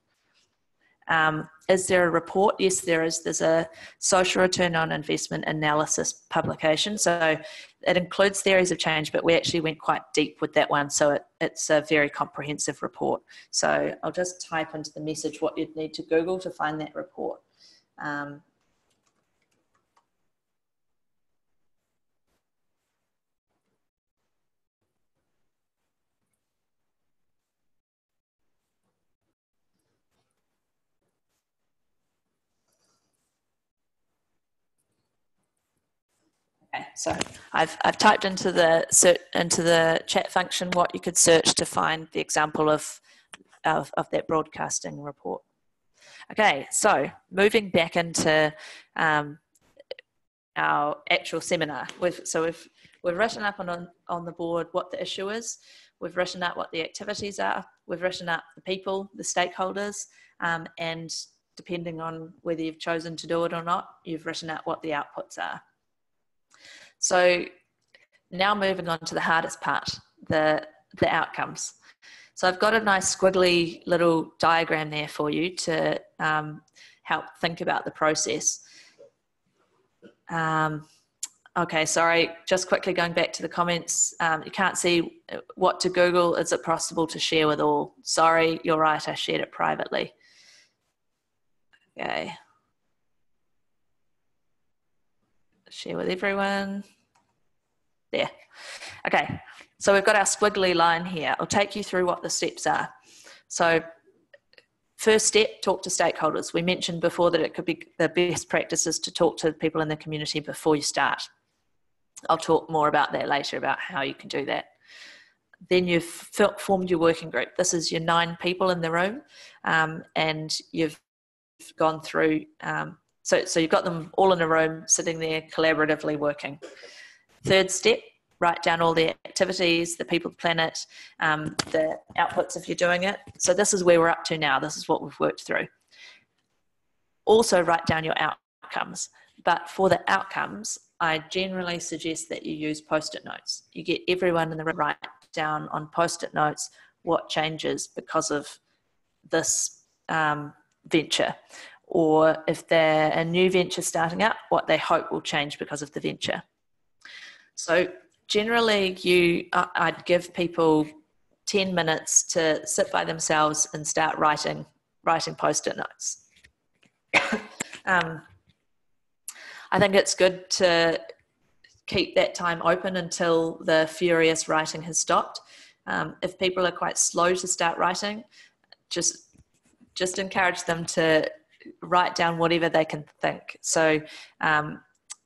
Is there a report? Yes, there is. There's a social return on investment analysis publication. So it includes theories of change, but we actually went quite deep with that one. So it's a very comprehensive report. So I'll just type into the message what you'd need to Google to find that report. Okay, so I've typed into the chat function what you could search to find the example of that broadcasting report. Okay, so moving back into our actual seminar. We've written up on the board what the issue is. We've written up what the activities are. We've written up the people, the stakeholders, and depending on whether you've chosen to do it or not, you've written out what the outputs are. So now moving on to the hardest part, the outcomes. So I've got a nice squiggly little diagram there for you to help think about the process. Okay, sorry, just quickly going back to the comments. You can't see what to Google. Is it possible to share with all? Sorry, you're right, I shared it privately. Okay. Share with everyone. There. Okay, so we've got our squiggly line here. I'll take you through what the steps are. So first step, talk to stakeholders. We mentioned before that it could be the best practices to talk to people in the community before you start. I'll talk more about that later, about how you can do that. Then you've formed your working group. This is your 9 people in the room, and you've gone through, so you've got them all in a room, sitting there collaboratively working. Third step, write down all the activities, the people, the planet, the outputs if you're doing it. So this is where we're up to now. This is what we've worked through. Also write down your outcomes. But for the outcomes, I generally suggest that you use post-it notes. You get everyone in the room write down on post-it notes what changes because of this venture. Or if they're a new venture starting up, what they hope will change because of the venture. So generally, I'd give people 10 minutes to sit by themselves and start writing post-it notes. I think it's good to keep that time open until the furious writing has stopped. If people are quite slow to start writing, just encourage them to write down whatever they can think. So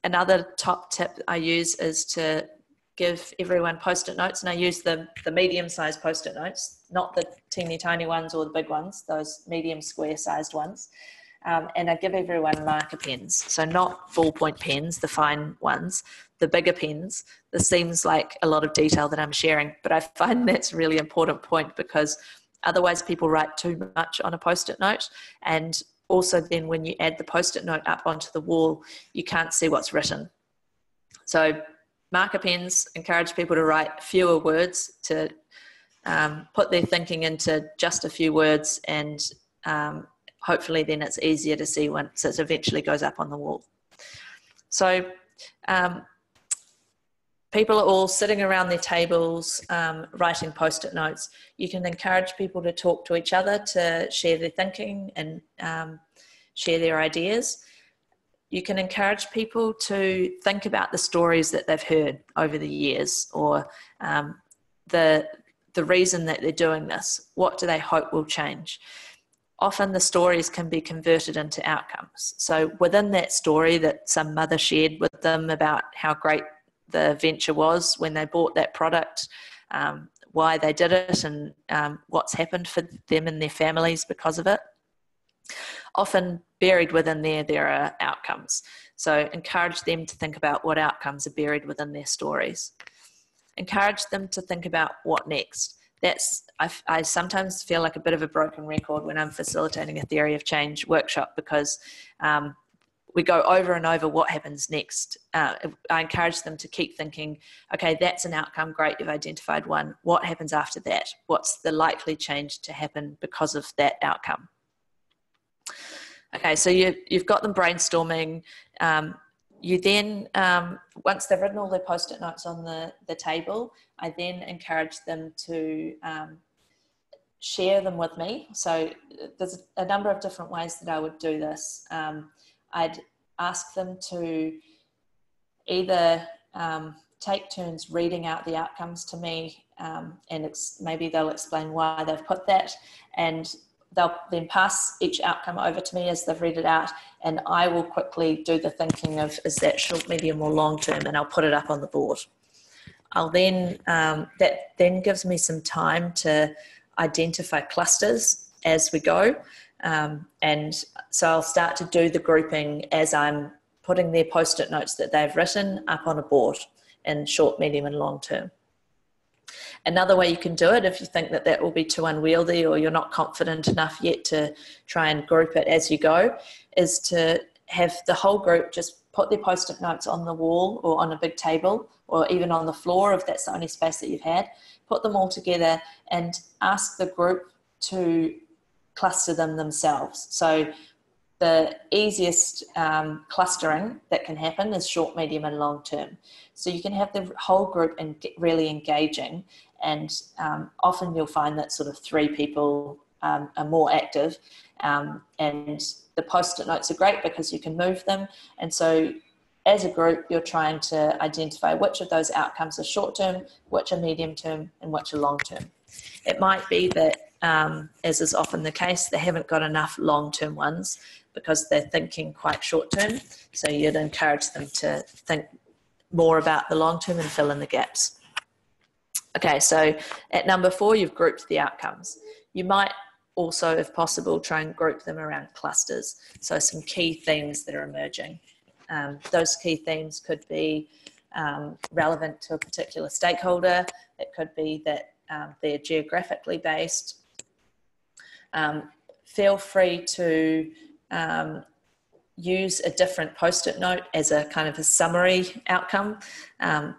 another top tip I use is to give everyone post-it notes, and I use the medium-sized post-it notes, not the teeny tiny ones or the big ones, those medium square-sized ones. And I give everyone marker pens, so not ballpoint pens, the fine ones, the bigger pens. This seems like a lot of detail that I'm sharing, but I find that's a really important point, because otherwise people write too much on a post-it note, and also then when you add the post-it note up onto the wall, you can't see what's written. So marker pens encourage people to write fewer words, to put their thinking into just a few words, and hopefully then it's easier to see once it eventually goes up on the wall. So people are all sitting around their tables writing post-it notes. You can encourage people to talk to each other, to share their thinking and share their ideas. You can encourage people to think about the stories that they've heard over the years, or the reason that they're doing this. What do they hope will change? Often the stories can be converted into outcomes. So within that story that some mother shared with them about how great the venture was when they bought that product, why they did it, and what's happened for them and their families because of it. Often buried within there are outcomes. So encourage them to think about what outcomes are buried within their stories. Encourage them to think about what next. I sometimes feel like a bit of a broken record when I'm facilitating a theory of change workshop, because we go over and over what happens next. I encourage them to keep thinking, okay, that's an outcome, great, you've identified one. What happens after that? What's the likely change to happen because of that outcome? Okay, so you've got them brainstorming. You then, once they've written all their post-it notes on the table, I then encourage them to share them with me. So there's a number of different ways that I would do this. I'd ask them to either take turns reading out the outcomes to me, and maybe they'll explain why they've put that, and they'll then pass each outcome over to me as they've read it out, and I will quickly do the thinking of, is that short, medium or long term, and I'll put it up on the board. I'll then, that then gives me some time to identify clusters as we go, and so I'll start to do the grouping as I'm putting their post-it notes that they've written up on a board in short, medium and long term. Another way you can do it, if you think that will be too unwieldy or you're not confident enough yet to try and group it as you go, is to have the whole group just put their post-it notes on the wall or on a big table or even on the floor if that's the only space that you've had. Put them all together and ask the group to cluster them themselves. So the easiest clustering that can happen is short, medium and long term. So you can have the whole group and get really engaging, and often you'll find that sort of 3 people are more active, and the post-it notes are great because you can move them, and so as a group you're trying to identify which of those outcomes are short term, which are medium term and which are long term. It might be that, as is often the case, they haven't got enough long term ones because they're thinking quite short term, so you'd encourage them to think more about the long term and fill in the gaps. Okay, so at number 4, you've grouped the outcomes. You might also, if possible, try and group them around clusters, so some key themes that are emerging. Those key themes could be relevant to a particular stakeholder. It could be that they're geographically based. Feel free to use a different post-it note as a kind of a summary outcome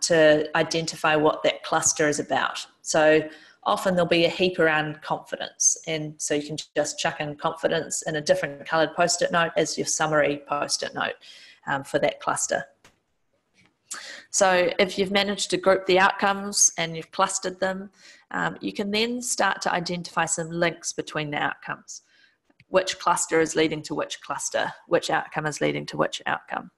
to identify what that cluster is about. So often there'll be a heap around confidence, and so you can just chuck in confidence in a different coloured post-it note as your summary post-it note for that cluster. So if you've managed to group the outcomes and you've clustered them, you can then start to identify some links between the outcomes. Which cluster is leading to which cluster, which outcome is leading to which outcome.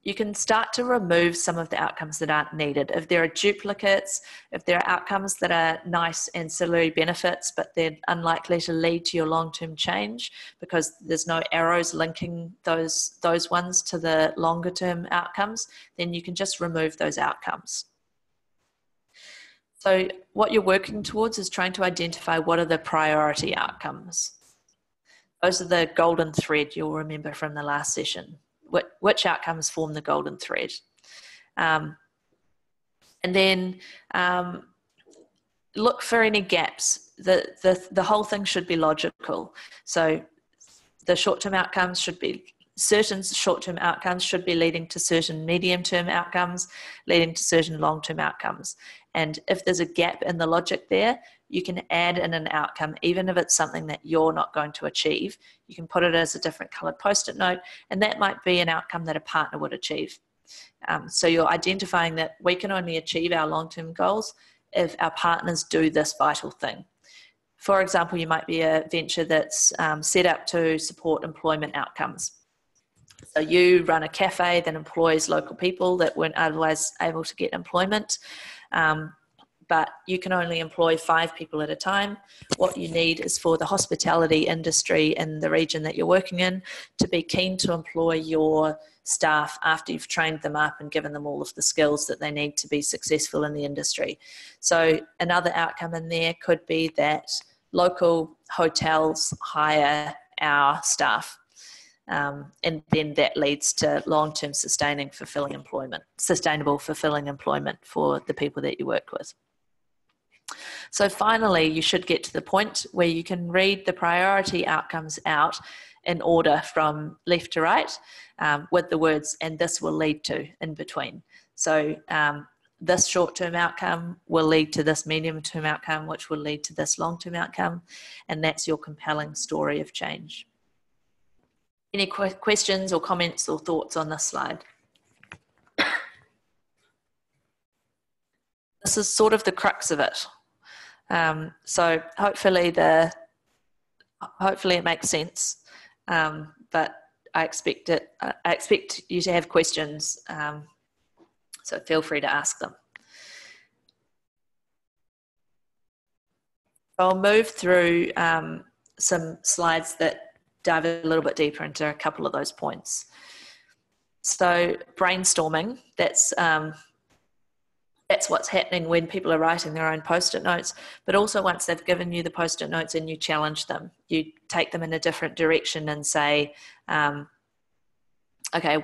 You can start to remove some of the outcomes that aren't needed. If there are duplicates, if there are outcomes that are nice ancillary benefits, but they're unlikely to lead to your long-term change because there's no arrows linking those ones to the longer-term outcomes, then you can just remove those outcomes. So what you're working towards is trying to identify what are the priority outcomes. Those are the golden thread you'll remember from the last session. Which outcomes form the golden thread. And then look for any gaps. The whole thing should be logical. So the short-term outcomes should be, certain short-term outcomes should be leading to certain medium-term outcomes, leading to certain long-term outcomes. And if there's a gap in the logic there, you can add in an outcome, even if it's something that you're not going to achieve. You can put it as a different coloured post-it note, and that might be an outcome that a partner would achieve. So you're identifying that we can only achieve our long-term goals if our partners do this vital thing. For example, you might be a venture that's set up to support employment outcomes. So you run a cafe that employs local people that weren't otherwise able to get employment, but you can only employ 5 people at a time. What you need is for the hospitality industry in the region that you're working in to be keen to employ your staff after you've trained them up and given them all of the skills that they need to be successful in the industry. So another outcome in there could be that local hotels hire our staff. And then that leads to long-term sustainable, fulfilling employment for the people that you work with. So finally, you should get to the point where you can read the priority outcomes out in order from left to right with the words, and this will lead to in between. So this short-term outcome will lead to this medium-term outcome, which will lead to this long-term outcome, and that's your compelling story of change. Any questions or comments or thoughts on this slide? This is sort of the crux of it. So hopefully it makes sense, but I expect you to have questions, so feel free to ask them. I'll move through some slides that dive a little bit deeper into a couple of those points. So brainstorming, that's what's happening when people are writing their own post-it notes, but also once they've given you the post-it notes and you challenge them, you take them in a different direction and say, okay,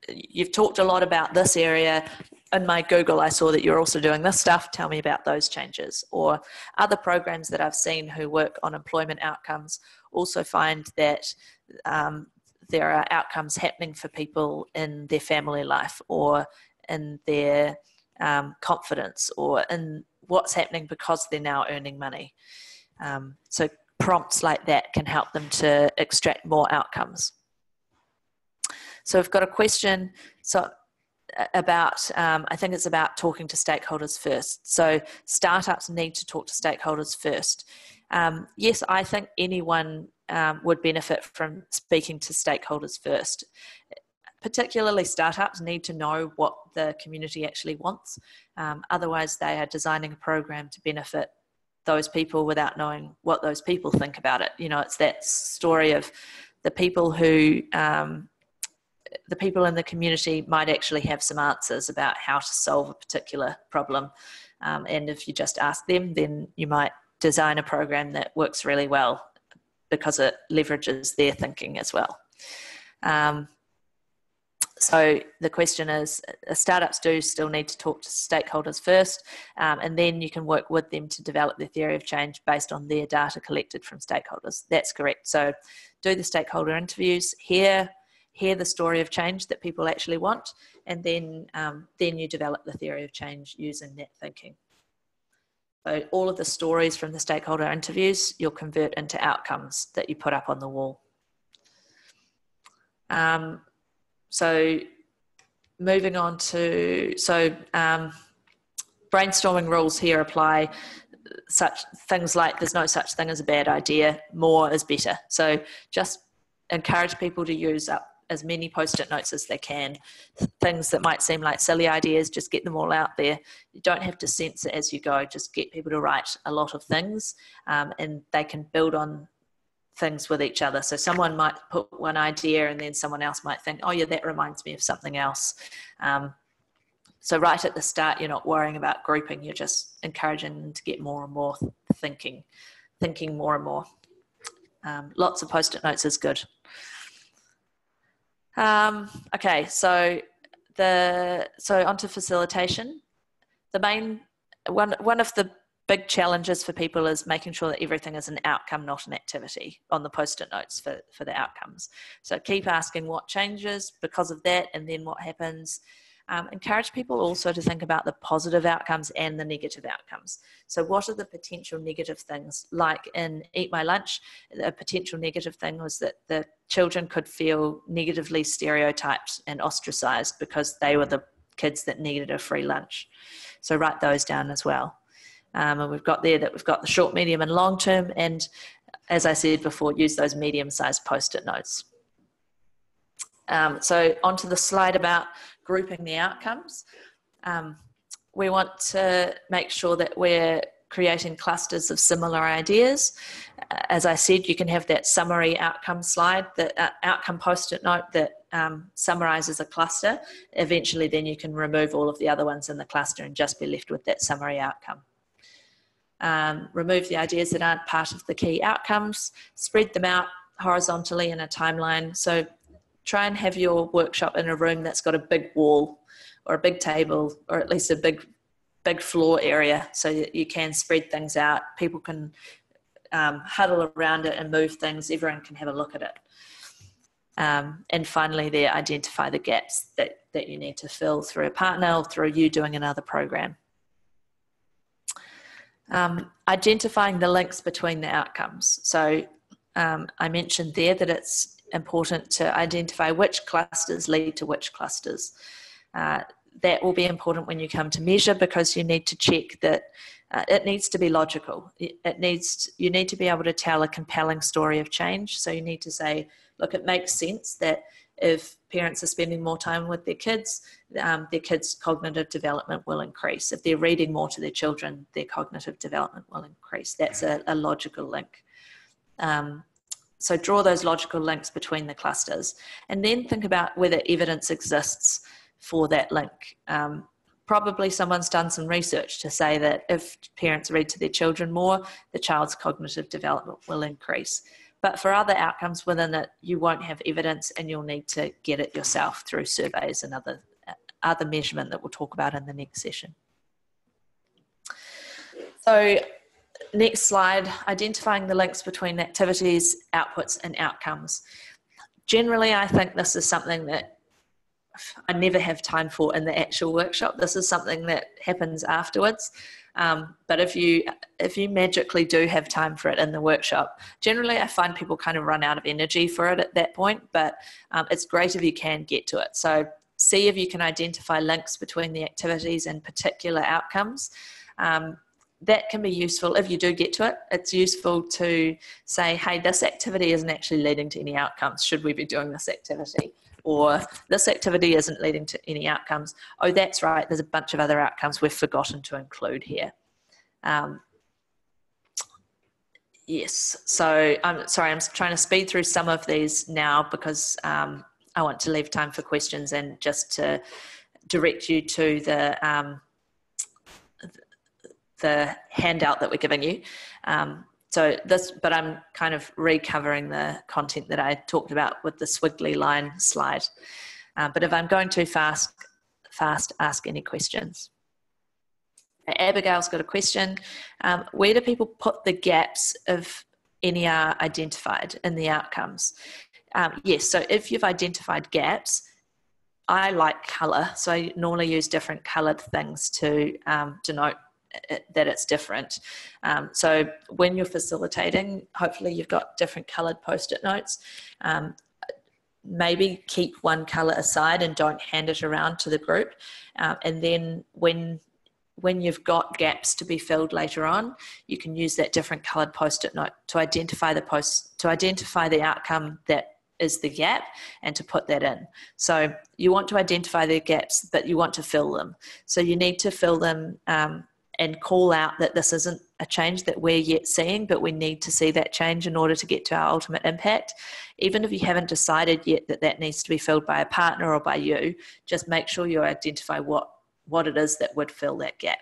you've talked a lot about this area. In my Google, I saw that you're also doing this stuff. Tell me about those changes. Or other programs that I've seen who work on employment outcomes also find that there are outcomes happening for people in their family life, or in their confidence, or in what's happening because they're now earning money. So prompts like that can help them to extract more outcomes. So we've got a question about, I think it's about talking to stakeholders first. So startups need to talk to stakeholders first. Yes, I think anyone would benefit from speaking to stakeholders first. Particularly startups need to know what the community actually wants. Otherwise, they are designing a program to benefit those people without knowing what those people think about it. You know, it's that story of the people who, the people in the community might actually have some answers about how to solve a particular problem. And if you just ask them, then you might design a program that works really well because it leverages their thinking as well. So the question is, startups do still need to talk to stakeholders first, and then you can work with them to develop their theory of change based on their data collected from stakeholders. That's correct. So do the stakeholder interviews, hear the story of change that people actually want, and then you develop the theory of change using that thinking. So all of the stories from the stakeholder interviews, you'll convert into outcomes that you put up on the wall. So moving on to, brainstorming rules here apply. Such things like there's no such thing as a bad idea, more is better. So just encourage people to use up as many post-it notes as they can. Things that might seem like silly ideas, just get them all out there. You don't have to censor as you go, just get people to write a lot of things, and they can build on things with each other. So someone might put one idea and then someone else might think, oh yeah, that reminds me of something else. So right at the start, you're not worrying about grouping, you're just encouraging them to get more and more thinking more and more. Lots of post-it notes is good. Okay, so onto facilitation. The main one of the big challenges for people is making sure that everything is an outcome, not an activity, on the post-it notes for the outcomes. So keep asking what changes because of that, and then what happens. Encourage people also to think about the positive outcomes and the negative outcomes. So what are the potential negative things? Like in Eat My Lunch, a potential negative thing was that the children could feel negatively stereotyped and ostracized because they were the kids that needed a free lunch. So write those down as well. And we've got the short, medium and long term, and as I said before, use those medium-sized post-it notes. So onto the slide about grouping the outcomes. We want to make sure that we're creating clusters of similar ideas. As I said, you can have that summary outcome slide, the outcome post-it note that summarizes a cluster. Eventually then you can remove all of the other ones in the cluster and just be left with that summary outcome. Remove the ideas that aren't part of the key outcomes, spread them out horizontally in a timeline. So try and have your workshop in a room that's got a big wall or a big table, or at least a big floor area, so that you can spread things out. People can huddle around it and move things. Everyone can have a look at it. And finally, there, identify the gaps that you need to fill through a partner or through you doing another program. Identifying the links between the outcomes. So I mentioned there that it's important to identify which clusters lead to which clusters. That will be important when you come to measure, because you need to check that it needs to be logical. You need to be able to tell a compelling story of change. So you need to say, look, it makes sense that if parents are spending more time with their kids' cognitive development will increase. If they're reading more to their children, their cognitive development will increase. That's a logical link. So draw those logical links between the clusters, and then think about whether evidence exists for that link. Probably someone's done some research to say that if parents read to their children more, the child's cognitive development will increase. But for other outcomes within it, you won't have evidence, and you'll need to get it yourself through surveys and other measurement that we'll talk about in the next session. So next slide, identifying the links between activities, outputs, and outcomes. Generally, I think this is something that I never have time for in the actual workshop. This is something that happens afterwards. But if you magically do have time for it in the workshop, generally I find people kind of run out of energy for it at that point, but it's great if you can get to it. So see if you can identify links between the activities and particular outcomes. That can be useful if you do get to it. It's useful to say, hey, this activity isn't actually leading to any outcomes. Should we be doing this activity? Or this activity isn't leading to any outcomes. Oh, that's right, there's a bunch of other outcomes we've forgotten to include here. Yes, so I'm sorry, I'm trying to speed through some of these now because I want to leave time for questions and just to direct you to the handout that we're giving you. But I'm kind of recovering the content that I talked about with the squiggly line slide. But if I'm going too fast, ask any questions. Abigail's got a question. Where do people put the gaps if any are identified in the outcomes? Yes, so if you've identified gaps, I like colour. So I normally use different coloured things to denote that it's different. So when you're facilitating, hopefully you've got different coloured post-it notes. Maybe keep one colour aside and don't hand it around to the group. And then when you've got gaps to be filled later on, you can use that different coloured post-it note to identify the outcome that is the gap and to put that in. So you want to identify the gaps, but you want to fill them. So you need to fill them and call out that this isn't a change that we're yet seeing, but we need to see that change in order to get to our ultimate impact. Even if you haven't decided yet that that needs to be filled by a partner or by you, just make sure you identify what it is that would fill that gap.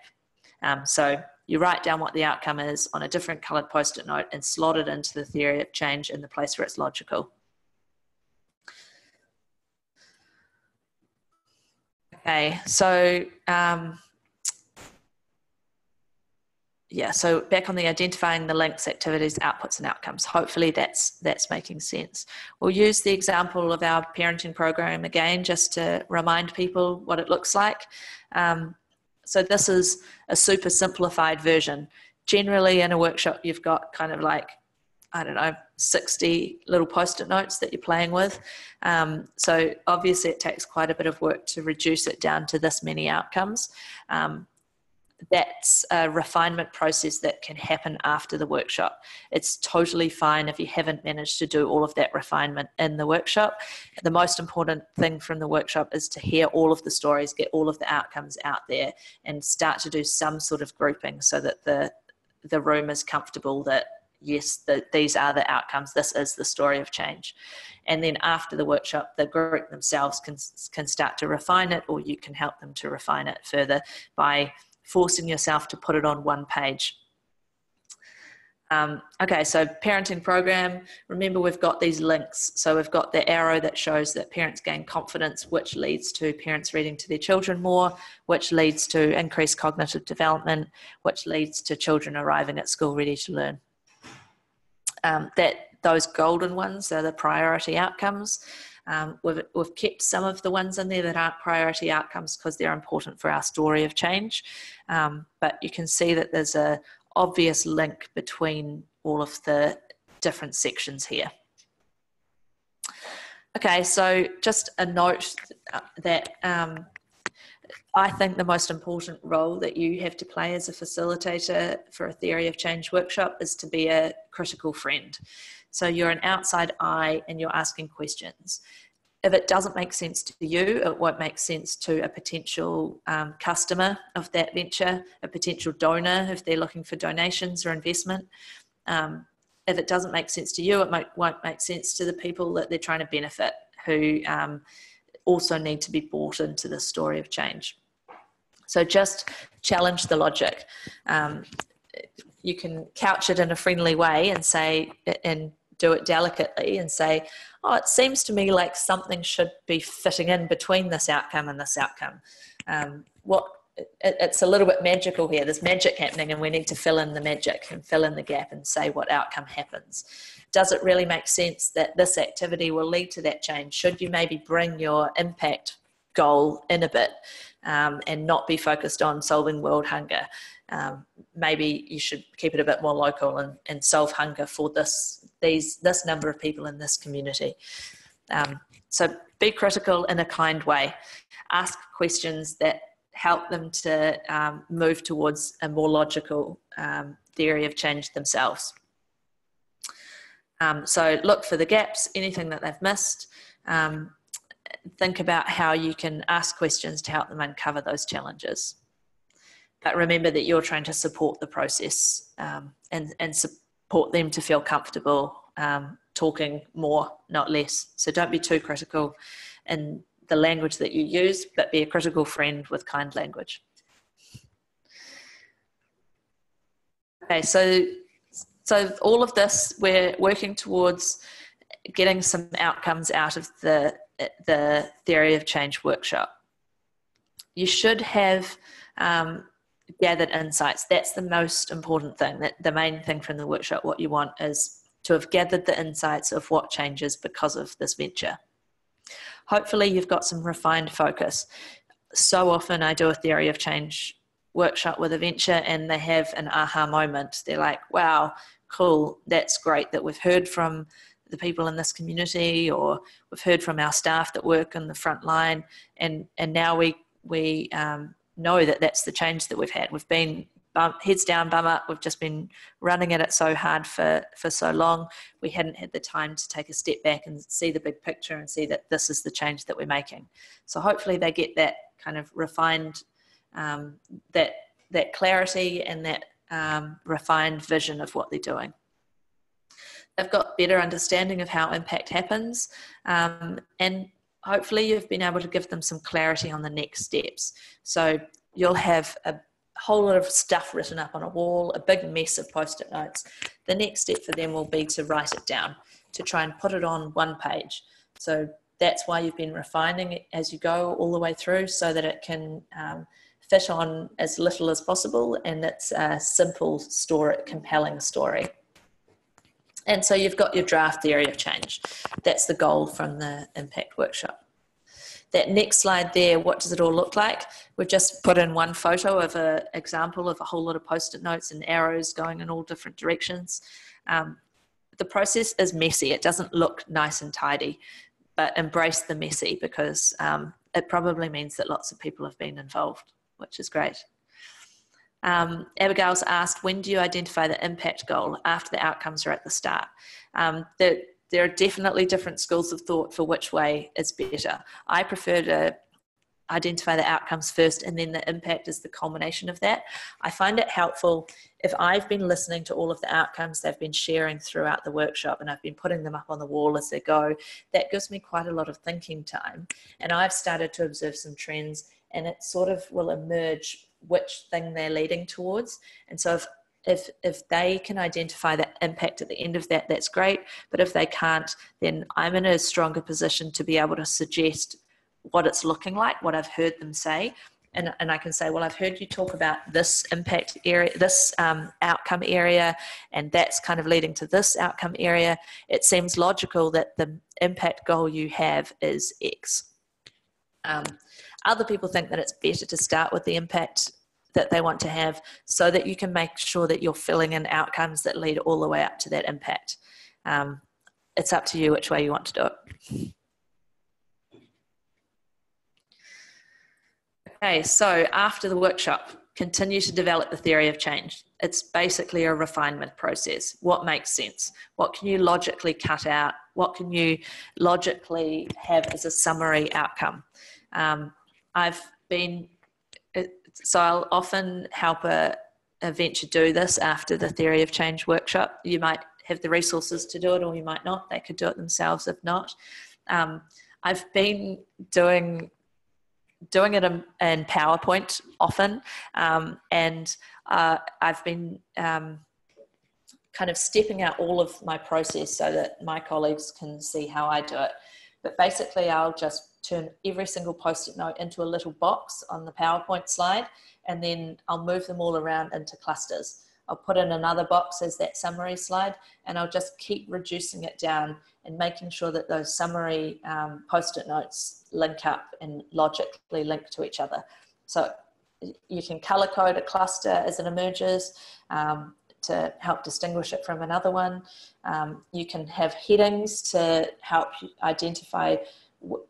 So you write down what the outcome is on a different coloured post-it note and slot it into the theory of change in the place where it's logical. Okay, so so back on the identifying the links, activities, outputs, and outcomes. Hopefully that's making sense. We'll use the example of our parenting program again, just to remind people what it looks like. So this is a super simplified version. Generally in a workshop, you've got kind of like, 60 little post-it notes that you're playing with. So obviously it takes quite a bit of work to reduce it down to this many outcomes. That's a refinement process that can happen after the workshop. It's totally fine if you haven't managed to do all of that refinement in the workshop. The most important thing from the workshop is to hear all of the stories, get all of the outcomes out there, and start to do some sort of grouping so that the room is comfortable that, yes, these are the outcomes, this is the story of change. And then after the workshop, the group themselves can start to refine it, or you can help them to refine it further by forcing yourself to put it on one page. Okay, so parenting program, remember we've got these links. So we've got the arrow that shows that parents gain confidence, which leads to parents reading to their children more, which leads to increased cognitive development, which leads to children arriving at school ready to learn. those golden ones are the priority outcomes. We've kept some of the ones in there that aren't priority outcomes because they're important for our story of change. But you can see that there's an obvious link between all of the different sections here. Okay, so just a note that I think the most important role that you have to play as a facilitator for a theory of change workshop is to be a critical friend. So you're an outside eye and you're asking questions. If it doesn't make sense to you, it won't make sense to a potential customer of that venture, a potential donor if they're looking for donations or investment. If it doesn't make sense to you, it won't make sense to the people that they're trying to benefit, who also need to be brought into the story of change. So just challenge the logic. You can couch it in a friendly way and say, and do it delicately and say, oh, it seems to me like something should be fitting in between this outcome and this outcome. It's a little bit magical here. There's magic happening and we need to fill in the magic and fill in the gap and say what outcome happens. Does it really make sense that this activity will lead to that change? Should you maybe bring your impact goal in a bit and not be focused on solving world hunger? Maybe you should keep it a bit more local and solve hunger for this number of people in this community. So be critical in a kind way. Ask questions that help them to move towards a more logical theory of change themselves. So look for the gaps, anything that they've missed. Think about how you can ask questions to help them uncover those challenges. But remember that you're trying to support the process and support them to feel comfortable talking more, not less. So don't be too critical in the language that you use, but be a critical friend with kind language. Okay, so all of this, we're working towards getting some outcomes out of the theory of change workshop. You should have gathered insights. That's the most important thing. That the main thing from the workshop, what you want is to have gathered the insights of what changes because of this venture. Hopefully you've got some refined focus. So often I do a theory of change workshop with a venture and they have an aha moment. They're like, wow, cool, that's great that we've heard from the people in this community, or we've heard from our staff that work on the front line, and now we know that that's the change that we've had. We've been heads down, bum up. We've just been running at it so hard for so long. We hadn't had the time to take a step back and see the big picture and see that this is the change that we're making. So hopefully they get that kind of refined, that clarity and that refined vision of what they're doing. They've got better understanding of how impact happens, and hopefully you've been able to give them some clarity on the next steps. So you'll have a whole lot of stuff written up on a wall, a big mess of post-it notes. The next step for them will be to write it down, to try and put it on one page. So that's why you've been refining it as you go all the way through, so that it can fit on as little as possible, and it's a simple story, compelling story. And so you've got your draft theory of change. That's the goal from the impact workshop. That next slide there, what does it all look like? We've just put in one photo of an example of a whole lot of post-it notes and arrows going in all different directions. The process is messy. It doesn't look nice and tidy, but embrace the messy, because it probably means that lots of people have been involved, which is great. Abigail's asked, when do you identify the impact goal? After the outcomes are at the start. There are definitely different schools of thought for which way is better. I prefer to identify the outcomes first, and then the impact is the culmination of that. I find it helpful if I've been listening to all of the outcomes they've been sharing throughout the workshop, and I've been putting them up on the wall as they go. That gives me quite a lot of thinking time, and I've started to observe some trends, and it sort of will emerge which thing they're leading towards. And so if they can identify the impact at the end of that, that's great. But if they can't, then I'm in a stronger position to be able to suggest what it's looking like, what I've heard them say, and I can say, well, I've heard you talk about this impact area, this outcome area, and that's kind of leading to this outcome area. It seems logical that the impact goal you have is X. Other people think that it's better to start with the impact that they want to have, so that you can make sure that you're filling in outcomes that lead all the way up to that impact. It's up to you which way you want to do it. Okay, so after the workshop, continue to develop the theory of change. It's basically a refinement process. What makes sense? What can you logically cut out? What can you logically have as a summary outcome? So I'll often help a venture do this after the theory of change workshop. You might have the resources to do it, or you might not. They could do it themselves if not. I've been doing it in PowerPoint often, and I've been kind of stepping out all of my process so that my colleagues can see how I do it. But basically, I'll just turn every single post-it note into a little box on the PowerPoint slide, and then I'll move them all around into clusters. I'll put in another box as that summary slide, and I'll just keep reducing it down and making sure that those summary post-it notes link up and logically link to each other. So you can color code a cluster as it emerges to help distinguish it from another one. You can have headings to help you identify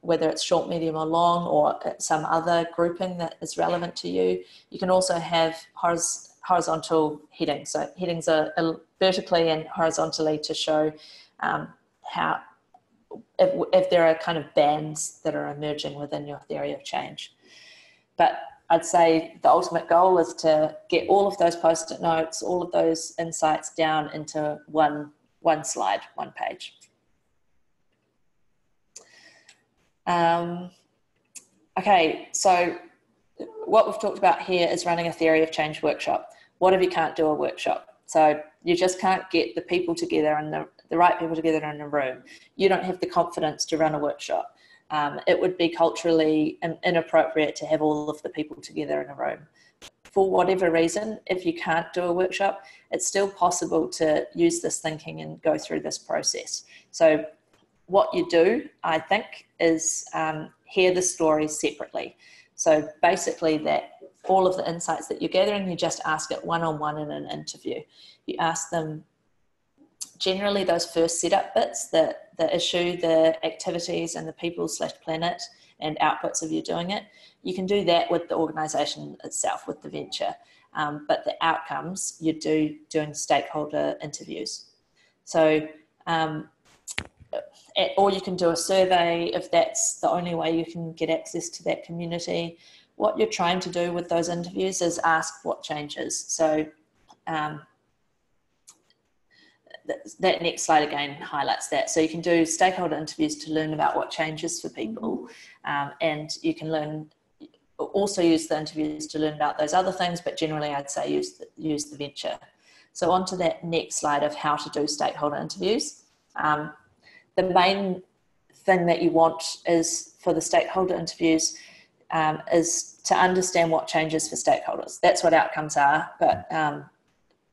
whether it's short, medium, or long, or some other grouping that is relevant to you. You can also have horizontal headings. So headings are vertically and horizontally to show how, if there are kind of bands that are emerging within your theory of change. But I'd say the ultimate goal is to get all of those post-it notes, all of those insights down into one slide, one page. Okay, so what we've talked about here is running a theory of change workshop. What if you can't do a workshop? So you just can't get the people together and the right people together in a room. You don't have the confidence to run a workshop. It would be culturally inappropriate to have all of the people together in a room. For whatever reason, if you can't do a workshop, it's still possible to use this thinking and go through this process. So what you do, I think, is hear the stories separately. So basically that all of the insights that you're gathering, you just ask it one-on-one in an interview. You ask them generally those first setup bits, the issue, the activities, and the people/planet and outputs of you doing it. You can do that with the organisation itself, with the venture. But the outcomes, you do doing stakeholder interviews. So, or you can do a survey if that's the only way you can get access to that community. What you're trying to do with those interviews is ask what changes. So that next slide again highlights that. So you can do stakeholder interviews to learn about what changes for people, and you can also use the interviews to learn about those other things, but generally I'd say use the venture. So on to that next slide of how to do stakeholder interviews. The main thing that you want is for the stakeholder interviews is to understand what changes for stakeholders. That's what outcomes are, but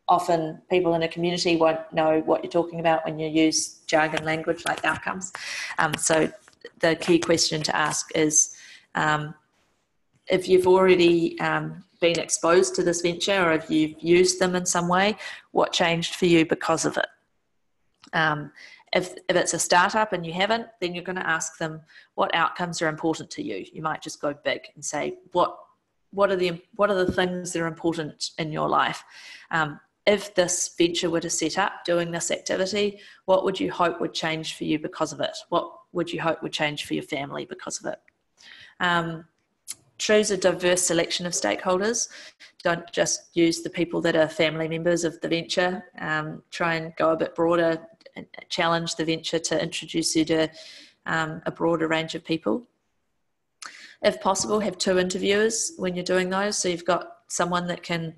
often people in a community won't know what you're talking about when you use jargon language like outcomes. So the key question to ask is if you've already been exposed to this venture, or if you've used them in some way, what changed for you because of it? If it's a startup and you haven't, then you're going to ask them what outcomes are important to you. You might just go big and say, what are the things that are important in your life? If this venture were to set up doing this activity, what would you hope would change for you because of it? What would you hope would change for your family because of it? Choose a diverse selection of stakeholders. Don't just use the people that are family members of the venture. Try and go a bit broader and challenge the venture to introduce you to a broader range of people. If possible, have 2 interviewers when you're doing those. So you've got someone that can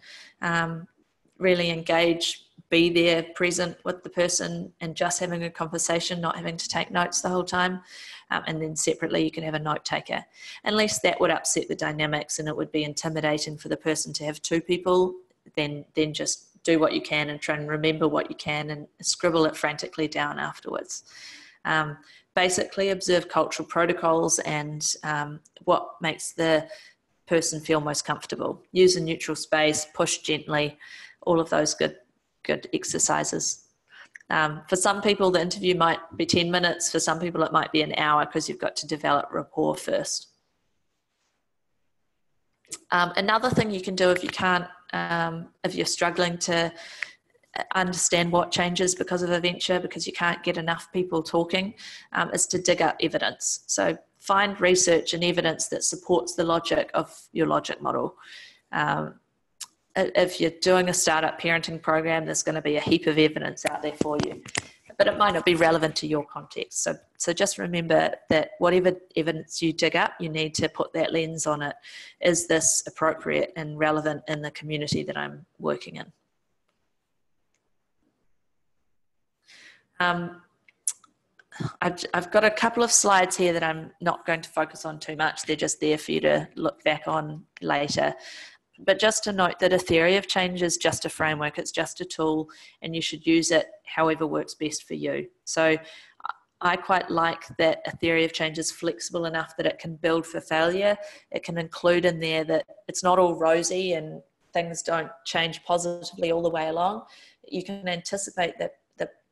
really engage be there present with the person and just having a conversation, not having to take notes the whole time. And then separately you can have a note taker. Unless that would upset the dynamics and it would be intimidating for the person to have two people, then just do what you can and try and remember what you can and scribble it frantically down afterwards. Basically observe cultural protocols and what makes the person feel most comfortable. Use a neutral space, push gently, all of those good exercises. For some people, the interview might be 10 minutes. For some people, it might be an hour because you've got to develop rapport first. Another thing you can do if you can't, if you're struggling to understand what changes because of a venture, because you can't get enough people talking, is to dig up evidence. So find research and evidence that supports the logic of your logic model. If you're doing a startup parenting program, there's going to be a heap of evidence out there for you, but it might not be relevant to your context. So just remember that whatever evidence you dig up, you need to put that lens on it. Is this appropriate and relevant in the community that I'm working in? I've got a couple of slides here that I'm not going to focus on too much. They're just there for you to look back on later. But just to note that a theory of change is just a framework, it's just a tool, and you should use it however works best for you. So I quite like that a theory of change is flexible enough that it can build for failure. It can include in there that it's not all rosy and things don't change positively all the way along. You can anticipate that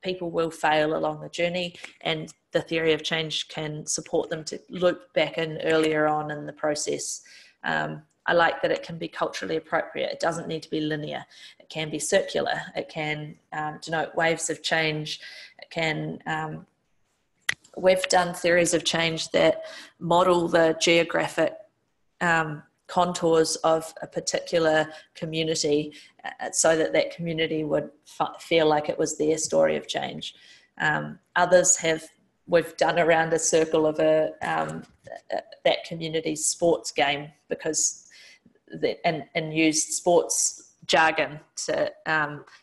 people will fail along the journey, and the theory of change can support them to loop back in earlier on in the process. I like that it can be culturally appropriate. It doesn't need to be linear. It can be circular. It can denote waves of change. It can, we've done theories of change that model the geographic contours of a particular community so that that community would feel like it was their story of change. Others we've done around a circle of that community's sports game because and used sports jargon to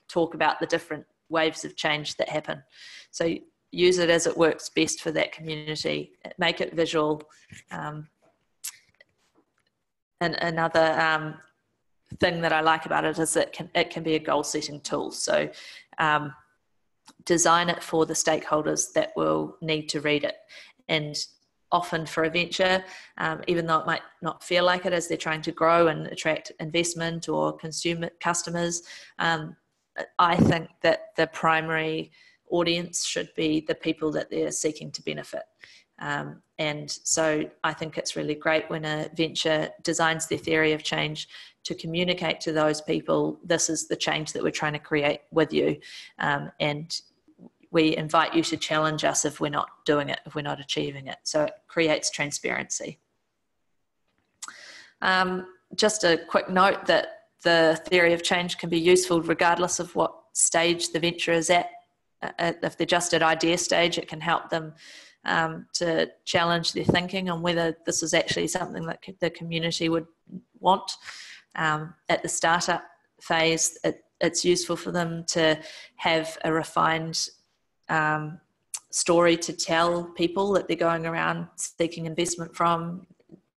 talk about the different waves of change that happen. So use it as it works best for that community. Make it visual. And another thing that I like about it is it can be a goal-setting tool. So design it for the stakeholders that will need to read it. And often for a venture, even though it might not feel like it as they're trying to grow and attract investment or customers, I think that the primary audience should be the people that they're seeking to benefit. And so I think it's really great when a venture designs their theory of change to communicate to those people, this is the change that we're trying to create with you. And we invite you to challenge us if we're not doing it, if we're not achieving it. So it creates transparency. Just a quick note that the theory of change can be useful regardless of what stage the venture is at. If they're just at idea stage, it can help them to challenge their thinking on whether this is actually something that the community would want. At the startup phase, it's useful for them to have a refined story to tell people that they're going around seeking investment from,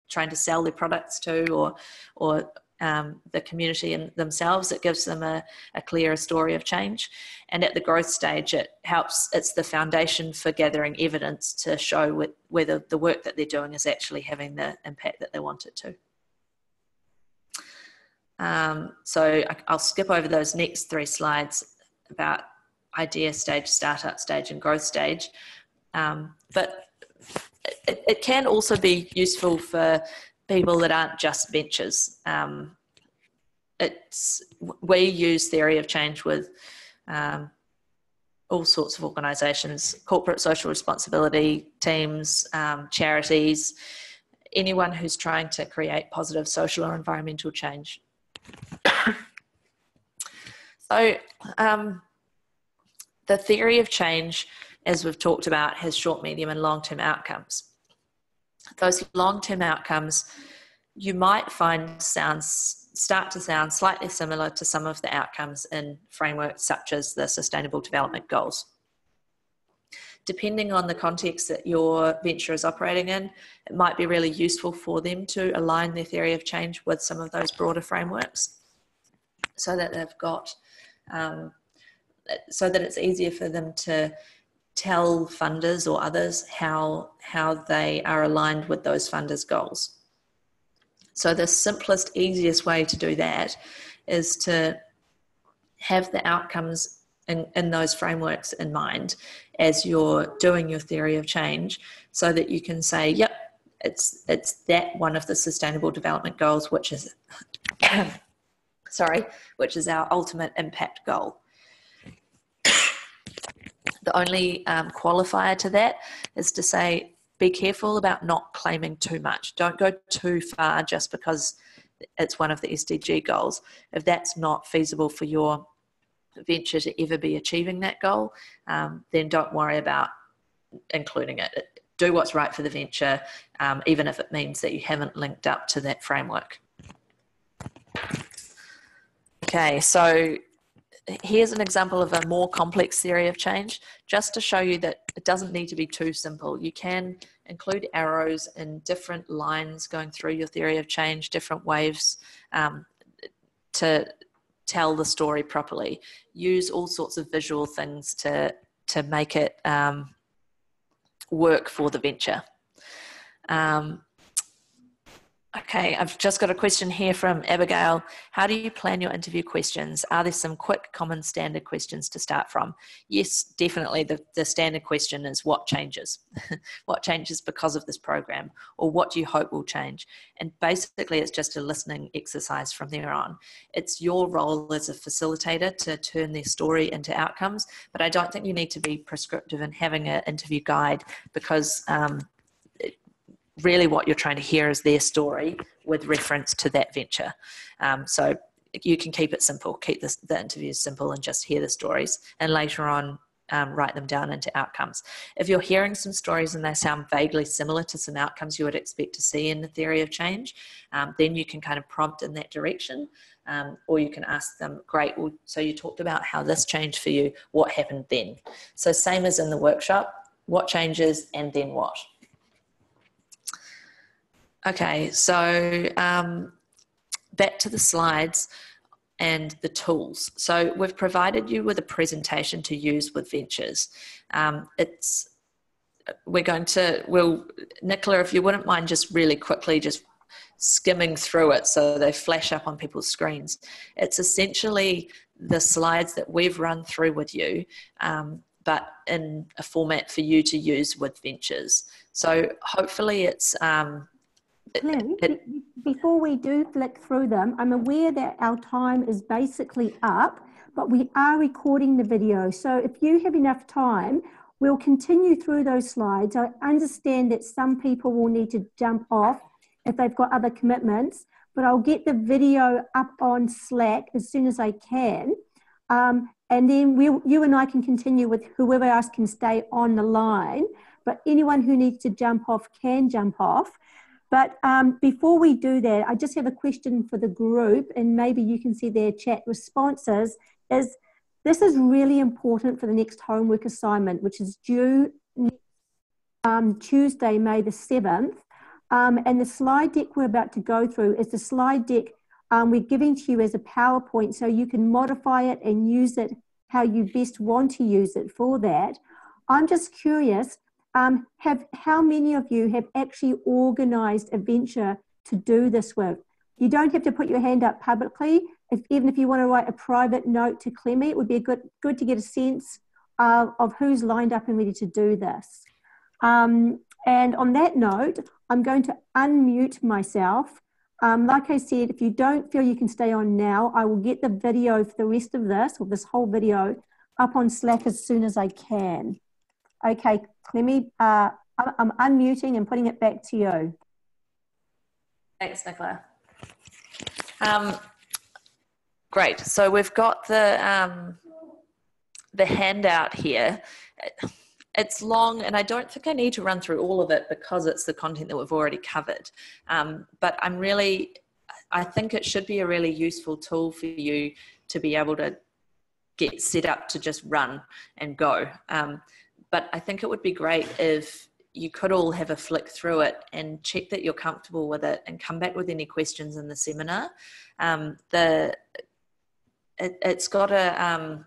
trying to sell their products to, or the community and themselves. It gives them a clearer story of change. And at the growth stage, it's the foundation for gathering evidence to show whether the work that they're doing is actually having the impact that they want it to. So I'll skip over those next 3 slides about idea stage, startup stage, and growth stage. But it can also be useful for people that aren't just ventures. We use theory of change with all sorts of organisations, corporate social responsibility teams, charities, anyone who's trying to create positive social or environmental change. So the theory of change, as we've talked about, has short, medium and long-term outcomes. Those long-term outcomes you might find sounds start to sound slightly similar to some of the outcomes in frameworks such as the Sustainable Development Goals. Depending on the context that your venture is operating in, it might be really useful for them to align their theory of change with some of those broader frameworks so that they've got, so that it's easier for them to tell funders or others how they are aligned with those funders' goals. So the simplest, easiest way to do that is to have the outcomes in those frameworks in mind as you're doing your theory of change, so that you can say, yep, it's that one of the Sustainable Development Goals, which is, which is our ultimate impact goal. The only qualifier to that is to say, be careful about not claiming too much. Don't go too far just because it's one of the SDG goals. If that's not feasible for your venture to ever be achieving that goal, then don't worry about including it. Do what's right for the venture, even if it means that you haven't linked up to that framework. Okay, so here's an example of a more complex theory of change, just to show you that it doesn't need to be too simple. You can include arrows and different lines going through your theory of change, different waves to tell the story properly. Use all sorts of visual things to make it work for the venture. Okay, I've just got a question here from Abigail. How do you plan your interview questions? Are there some quick, common, standard questions to start from? Yes, definitely. The standard question is, what changes? What changes because of this program? Or what do you hope will change? And basically, it's just a listening exercise from there on. It's your role as a facilitator to turn their story into outcomes, but I don't think you need to be prescriptive in having an interview guide, because really what you're trying to hear is their story with reference to that venture. So you can keep it simple, keep the interviews simple and just hear the stories, and later on write them down into outcomes. If you're hearing some stories and they sound vaguely similar to some outcomes you would expect to see in the theory of change, then you can kind of prompt in that direction, or you can ask them, great, well, so you talked about how this changed for you, what happened then? So same as in the workshop, what changes and then what? Okay, so back to the slides and the tools. So we've provided you with a presentation to use with ventures. Nicola, if you wouldn't mind just really quickly just skimming through it so they flash up on people's screens. It's essentially the slides that we've run through with you, but in a format for you to use with ventures. So hopefully it's... Claire, before we do flick through them, I'm aware that our time is basically up, but we are recording the video. So if you have enough time, we'll continue through those slides. I understand that some people will need to jump off if they've got other commitments, but I'll get the video up on Slack as soon as I can. And then you and I can continue with whoever else can stay on the line, but anyone who needs to jump off can jump off. But before we do that, I just have a question for the group, and maybe you can see their chat responses. This is really important for the next homework assignment, which is due Tuesday, May the 7th. And the slide deck we're about to go through is the slide deck we're giving to you as a PowerPoint, so you can modify it and use it how you best want to use it for that. I'm just curious, how many of you have actually organised a venture to do this with? You don't have to put your hand up publicly. Even if you want to write a private note to Clemmy, it would be good to get a sense of who's lined up and ready to do this. And on that note, I'm going to unmute myself. Like I said, if you don't feel you can stay on now, I will get the video for the rest of this, or this whole video, up on Slack as soon as I can. Okay, Clemmy, I'm unmuting and putting it back to you. Thanks, Nicola. Great. So we've got the handout here. It's long, and I don't think I need to run through all of it because it's the content that we've already covered. But I'm really I think it should be a really useful tool for you to be able to get set up to just run and go. But I think it would be great if you could all have a flick through it and check that you're comfortable with it and come back with any questions in the seminar. It's got a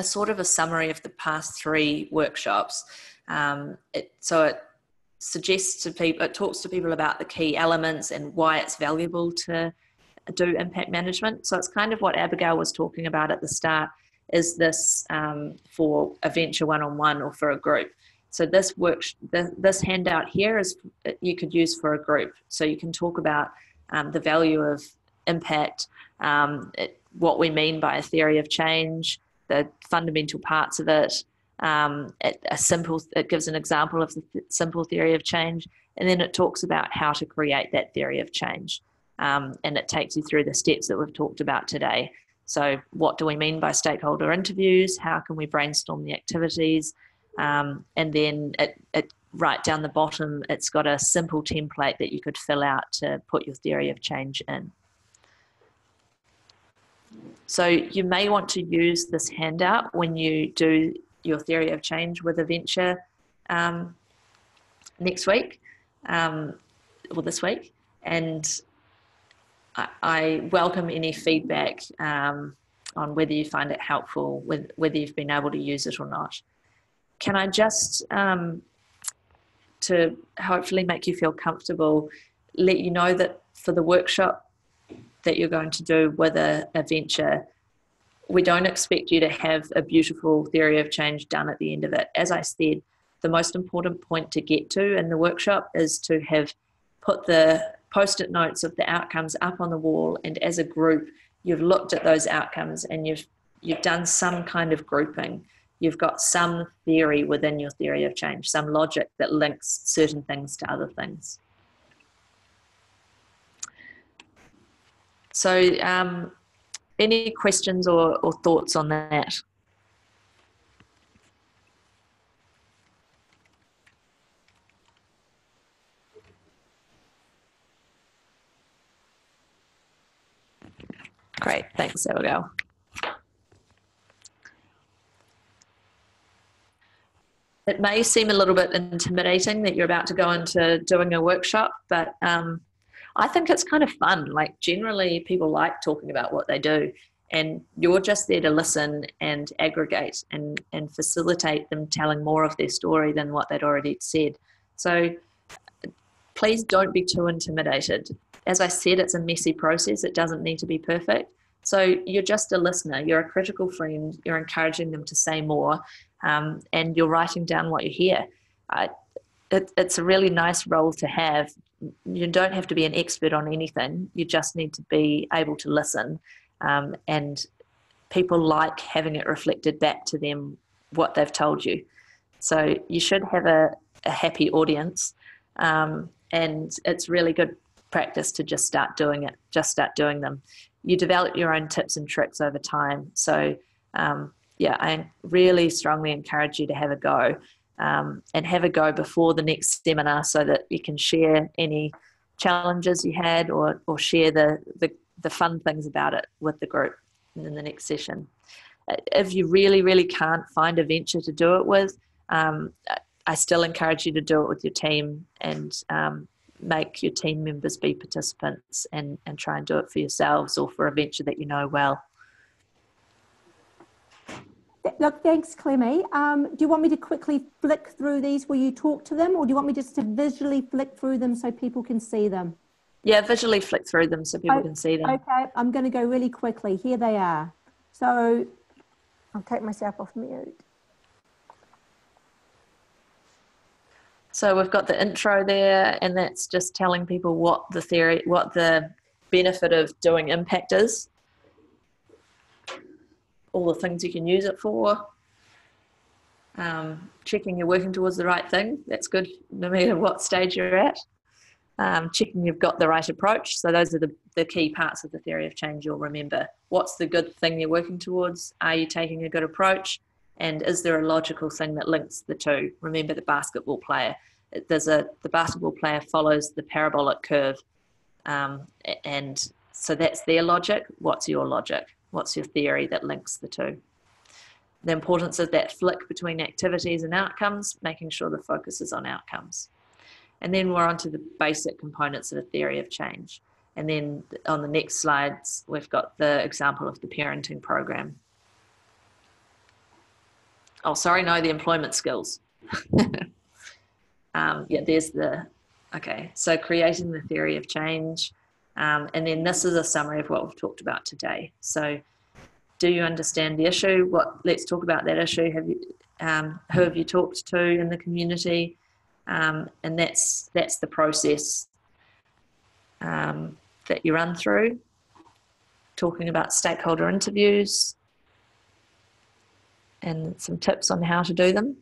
sort of a summary of the past 3 workshops. So it suggests to people, it talks to people about the key elements and why it's valuable to do impact management. So it's kind of what Abigail was talking about at the start. Is this for a venture one-on-one or for a group? So this handout here is you could use for a group. So you can talk about the value of impact, what we mean by a theory of change, the fundamental parts of it. It gives an example of the simple theory of change, and then it talks about how to create that theory of change. And it takes you through the steps that we've talked about today. So what do we mean by stakeholder interviews? How can we brainstorm the activities? And then it right down the bottom, it's got a simple template that you could fill out to put your theory of change in. So you may want to use this handout when you do your theory of change with a venture next week, or this week. And I welcome any feedback on whether you find it helpful, whether you've been able to use it or not. Can I just, to hopefully make you feel comfortable, let you know that for the workshop that you're going to do with a venture, we don't expect you to have a beautiful theory of change done at the end of it. As I said, the most important point to get to in the workshop is to have put the post-it notes of the outcomes up on the wall, and as a group, you've looked at those outcomes and you've done some kind of grouping. You've got some theory within your theory of change, some logic that links certain things to other things. So any questions or thoughts on that? Great, thanks, Abigail. It may seem a little bit intimidating that you're about to go into doing a workshop, but I think it's kind of fun. Like, generally people like talking about what they do, and you're just there to listen and aggregate and facilitate them telling more of their story than what they'd already said. So please don't be too intimidated. As I said, it's a messy process. It doesn't need to be perfect. So you're just a listener. You're a critical friend. You're encouraging them to say more, and you're writing down what you hear. It's a really nice role to have. You don't have to be an expert on anything. You just need to be able to listen, and people like having it reflected back to them what they've told you. So you should have a happy audience, and it's really good practice to just start doing it, just start doing them. You develop your own tips and tricks over time. So yeah, I really strongly encourage you to have a go, and have a go before the next seminar so that you can share any challenges you had or share the fun things about it with the group in the next session. If you really, really can't find a venture to do it with, I still encourage you to do it with your team, and make your team members be participants, and try and do it for yourselves or for a venture that you know well. Look, thanks, Clemmy. Do you want me to quickly flick through these where you talk to them, or do you want me just to visually flick through them so people can see them? Yeah, visually flick through them so people can see them. Okay, I'm going to go really quickly. Here they are. So I'll take myself off mute. So we've got the intro there, and that's just telling people what the theory, what the benefit of doing impact is, all the things you can use it for, checking you're working towards the right thing. That's good no matter what stage you're at. Checking you've got the right approach. So those are the key parts of the theory of change you'll remember. What's the good thing you're working towards? Are you taking a good approach? And is there a logical thing that links the two? Remember the basketball player. The basketball player follows the parabolic curve. And so that's their logic. What's your logic? What's your theory that links the two? The importance of that flick between activities and outcomes, making sure the focus is on outcomes. And then we're on to the basic components of a theory of change. And then on the next slides, we've got the example of the parenting program. Oh, sorry, no, the employment skills. Yeah, there's the, okay, so creating the theory of change. And then this is a summary of what we've talked about today. So do you understand the issue? Let's talk about that issue. Who have you talked to in the community? And that's the process that you run through. Talking about stakeholder interviews and some tips on how to do them.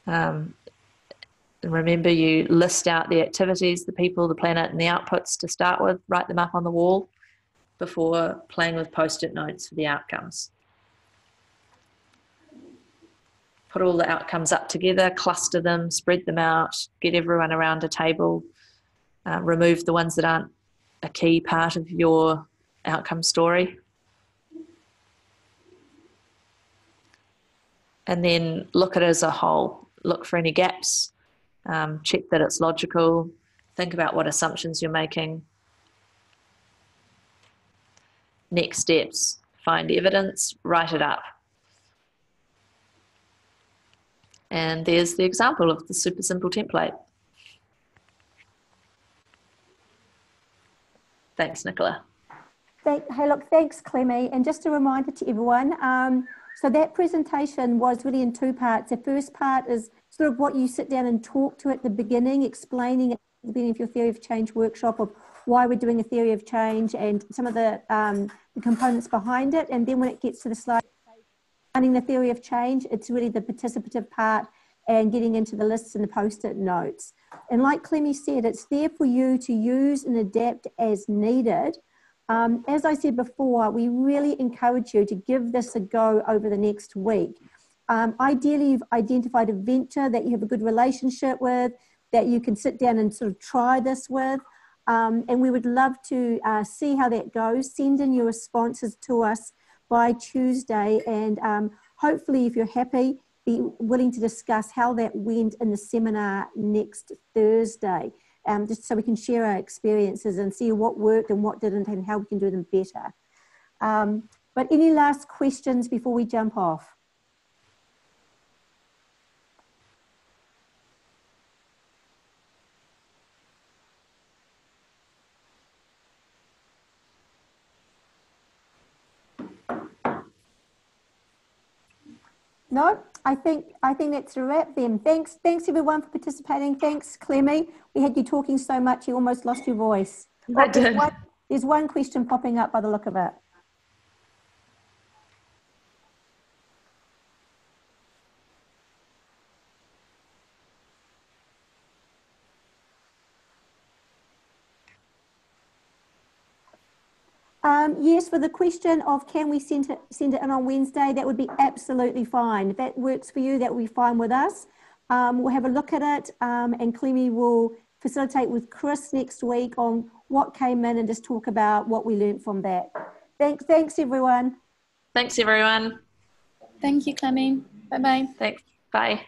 And remember, you list out the activities, the people, the planet, and the outputs to start with. Write them up on the wall before playing with post-it notes for the outcomes. Put all the outcomes up together, cluster them, spread them out, get everyone around a table, remove the ones that aren't a key part of your outcome story. And then look at it as a whole. Look for any gaps, check that it's logical, think about what assumptions you're making. Next steps, find evidence, write it up. And there's the example of the super simple template. Thanks, Nicola. Hey, look, thanks, Clemmy. And just a reminder to everyone, so that presentation was really in two parts. The first part is sort of what you sit down and talk to at the beginning, explaining at the beginning of your theory of change workshop of why we're doing a theory of change and some of the components behind it. And then when it gets to the slide, running the theory of change, it's really the participative part and getting into the lists and the post-it notes. And like Clemmy said, it's there for you to use and adapt as needed. As I said before, we really encourage you to give this a go over the next week. Ideally, you've identified a venture that you have a good relationship with, that you can sit down and sort of try this with. And we would love to see how that goes. Send in your responses to us by Tuesday. And hopefully, if you're happy, be willing to discuss how that went in the seminar next Thursday. Just so we can share our experiences and see what worked and what didn't and how we can do them better. But any last questions before we jump off? No, I think that's a wrap then. Thanks everyone for participating. Thanks, Clemmy. We had you talking so much you almost lost your voice. I did. There's one question popping up by the look of it. Yes, for the question of can we send it in on Wednesday, that would be absolutely fine. If that works for you, that will be fine with us. We'll have a look at it and Clemmy will facilitate with Chris next week on what came in and just talk about what we learned from that. Thanks everyone. Thanks, everyone. Thank you, Clemmy. Bye-bye. Thanks. Bye.